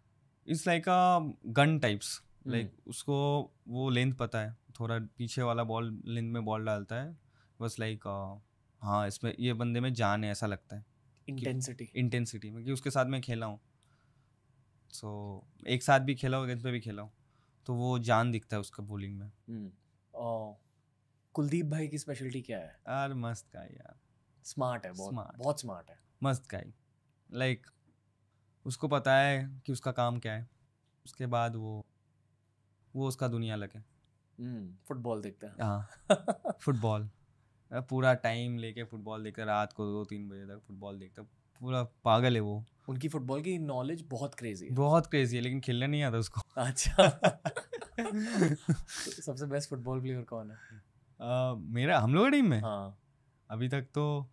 Speaker 4: It's like a gun types. Like उसको वो लेंथ पता है, थोड़ा पीछे वाला बॉल लेंथ में बॉल डालता है बस. लाइक हाँ, इसमें ये बंदे में जान है ऐसा लगता है. इंटेंसिटी में, कि उसके साथ मैं खेला हूँ, सो एक साथ भी खेला हूँ, अगेंस्ट पे भी खेला हूँ, तो वो जान दिखता है उसका बॉलिंग में.
Speaker 3: कुलदीप भाई की स्पेशलिटी क्या है?
Speaker 4: यार मस्त गाय यार.
Speaker 3: स्मार्ट है, बहुत स्मार्ट है.
Speaker 4: मस्त गाय. लाइक उसको पता है कि उसका काम क्या है, उसके बाद वो उसका दुनिया लगे.
Speaker 3: फुटबॉल देखते हैं.
Speaker 4: हाँ. फुटबॉल पूरा टाइम लेके फुटबॉल देखता है, रात को 2-3 बजे तक फुटबॉल देखता है. पूरा पागल है वो.
Speaker 3: उनकी फुटबॉल की नॉलेज बहुत क्रेजी है.
Speaker 4: लेकिन खेलना नहीं आता उसको.
Speaker 3: अच्छा. सबसे बेस्ट फुटबॉल प्लेयर कौन है?
Speaker 4: मेरा हम लोग की टीम में
Speaker 3: हाँ.
Speaker 4: अभी तक तो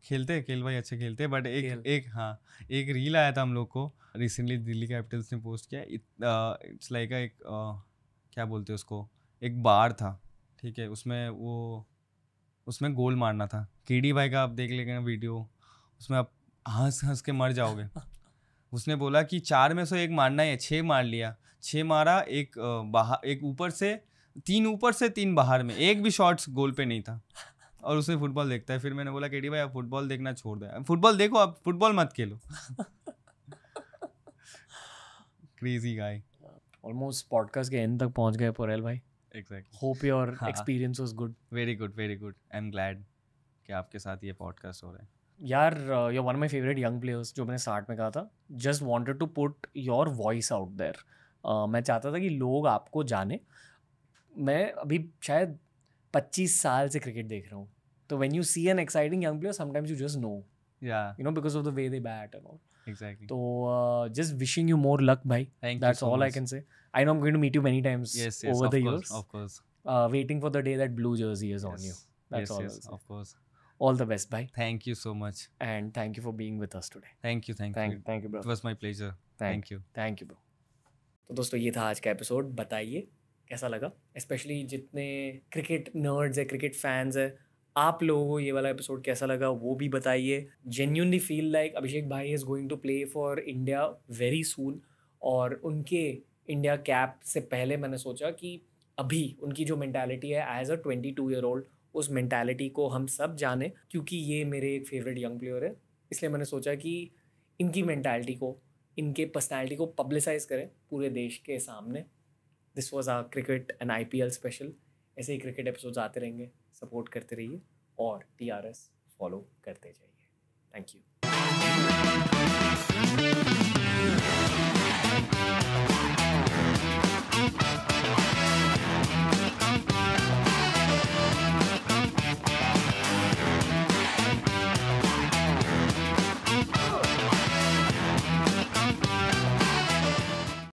Speaker 4: खेल भाई अच्छे खेलते हैं, बट एक रील आया था हम लोग को रिसेंटली, दिल्ली कैपिटल्स ने पोस्ट किया. इट्स लाइक एक क्या बोलते हैं उसको, एक बार था, ठीक है, उसमें गोल मारना था. KD भाई का आप देख लेंगे वीडियो, उसमें आप हंस के मर जाओगे. उसने बोला कि 4 में से 1 मारना है, 6 मार लिया. 6 मारा, एक बाहर, एक ऊपर से 3 बाहर में, एक भी शॉट्स गोल पे नहीं था. और उसमें फुटबॉल देखता है. फिर मैंने बोला KD भाई आप फुटबॉल देखना छोड़ दो, फुटबॉल देखो, आप फुटबॉल मत खेलो. Crazy guy.
Speaker 3: ऑलमोस्ट पॉडकास्ट के एंड तक पहुंच गए पुरेल भाई.
Speaker 4: Exactly.
Speaker 3: Hope your experience was good.
Speaker 4: Very good. I am glad कि आपके साथ ये पॉडकास्ट हो रहा है.
Speaker 3: यार you one of my favourite young players, जो मैंने स्टार्ट में कहा था. Just wanted to put your voice out there. मैं चाहता था कि लोग आपको जाने. मैं अभी शायद 25 साल से क्रिकेट देख रहा हूँ, तो when you see an exciting young player, sometimes you just know, you know, because of the way they bat and all.
Speaker 4: Exactly.
Speaker 3: तो just wishing you more luck, bhai.
Speaker 4: Thank you
Speaker 3: That's
Speaker 4: so
Speaker 3: all I
Speaker 4: much.
Speaker 3: can say. I know I'm going to meet you many times
Speaker 4: Yes,
Speaker 3: over the
Speaker 4: of
Speaker 3: years.
Speaker 4: course, of course.
Speaker 3: Waiting for the day that blue jersey is on
Speaker 4: Yes.
Speaker 3: you. That's all
Speaker 4: Yes,
Speaker 3: I'll say.
Speaker 4: of course.
Speaker 3: All the best, bhai.
Speaker 4: Thank you so much.
Speaker 3: And thank you for being with us today.
Speaker 4: Thank you.
Speaker 3: Thank you, bro.
Speaker 4: It was my pleasure. Thank you.
Speaker 3: Thank you, bro. तो दोस्तों ये था आज का episode. बताइए कैसा लगा, specially जितने क्रिकेट नर्ड्स है, क्रिकेट फैंस है, आप लोगों को ये वाला एपिसोड कैसा लगा वो भी बताइए. जेन्युइनली फील लाइक अभिषेक भाई is going to play for India very soon. और उनके इंडिया कैप से पहले मैंने सोचा कि अभी उनकी जो मेंटालिटी है एज अ 22-year-old, उस मेंटालिटी को हम सब जाने, क्योंकि ये मेरे एक फेवरेट यंग प्लेयर है. इसलिए मैंने सोचा कि इनकी मेंटालिटी को, इनके पर्सनैलिटी को पब्लिसाइज करें पूरे देश के सामने. This was our cricket and IPL special. ऐसे ही क्रिकेट एपिसोड्स आते रहेंगे. सपोर्ट करते रहिए और TRS फॉलो करते जाइए. Thank you.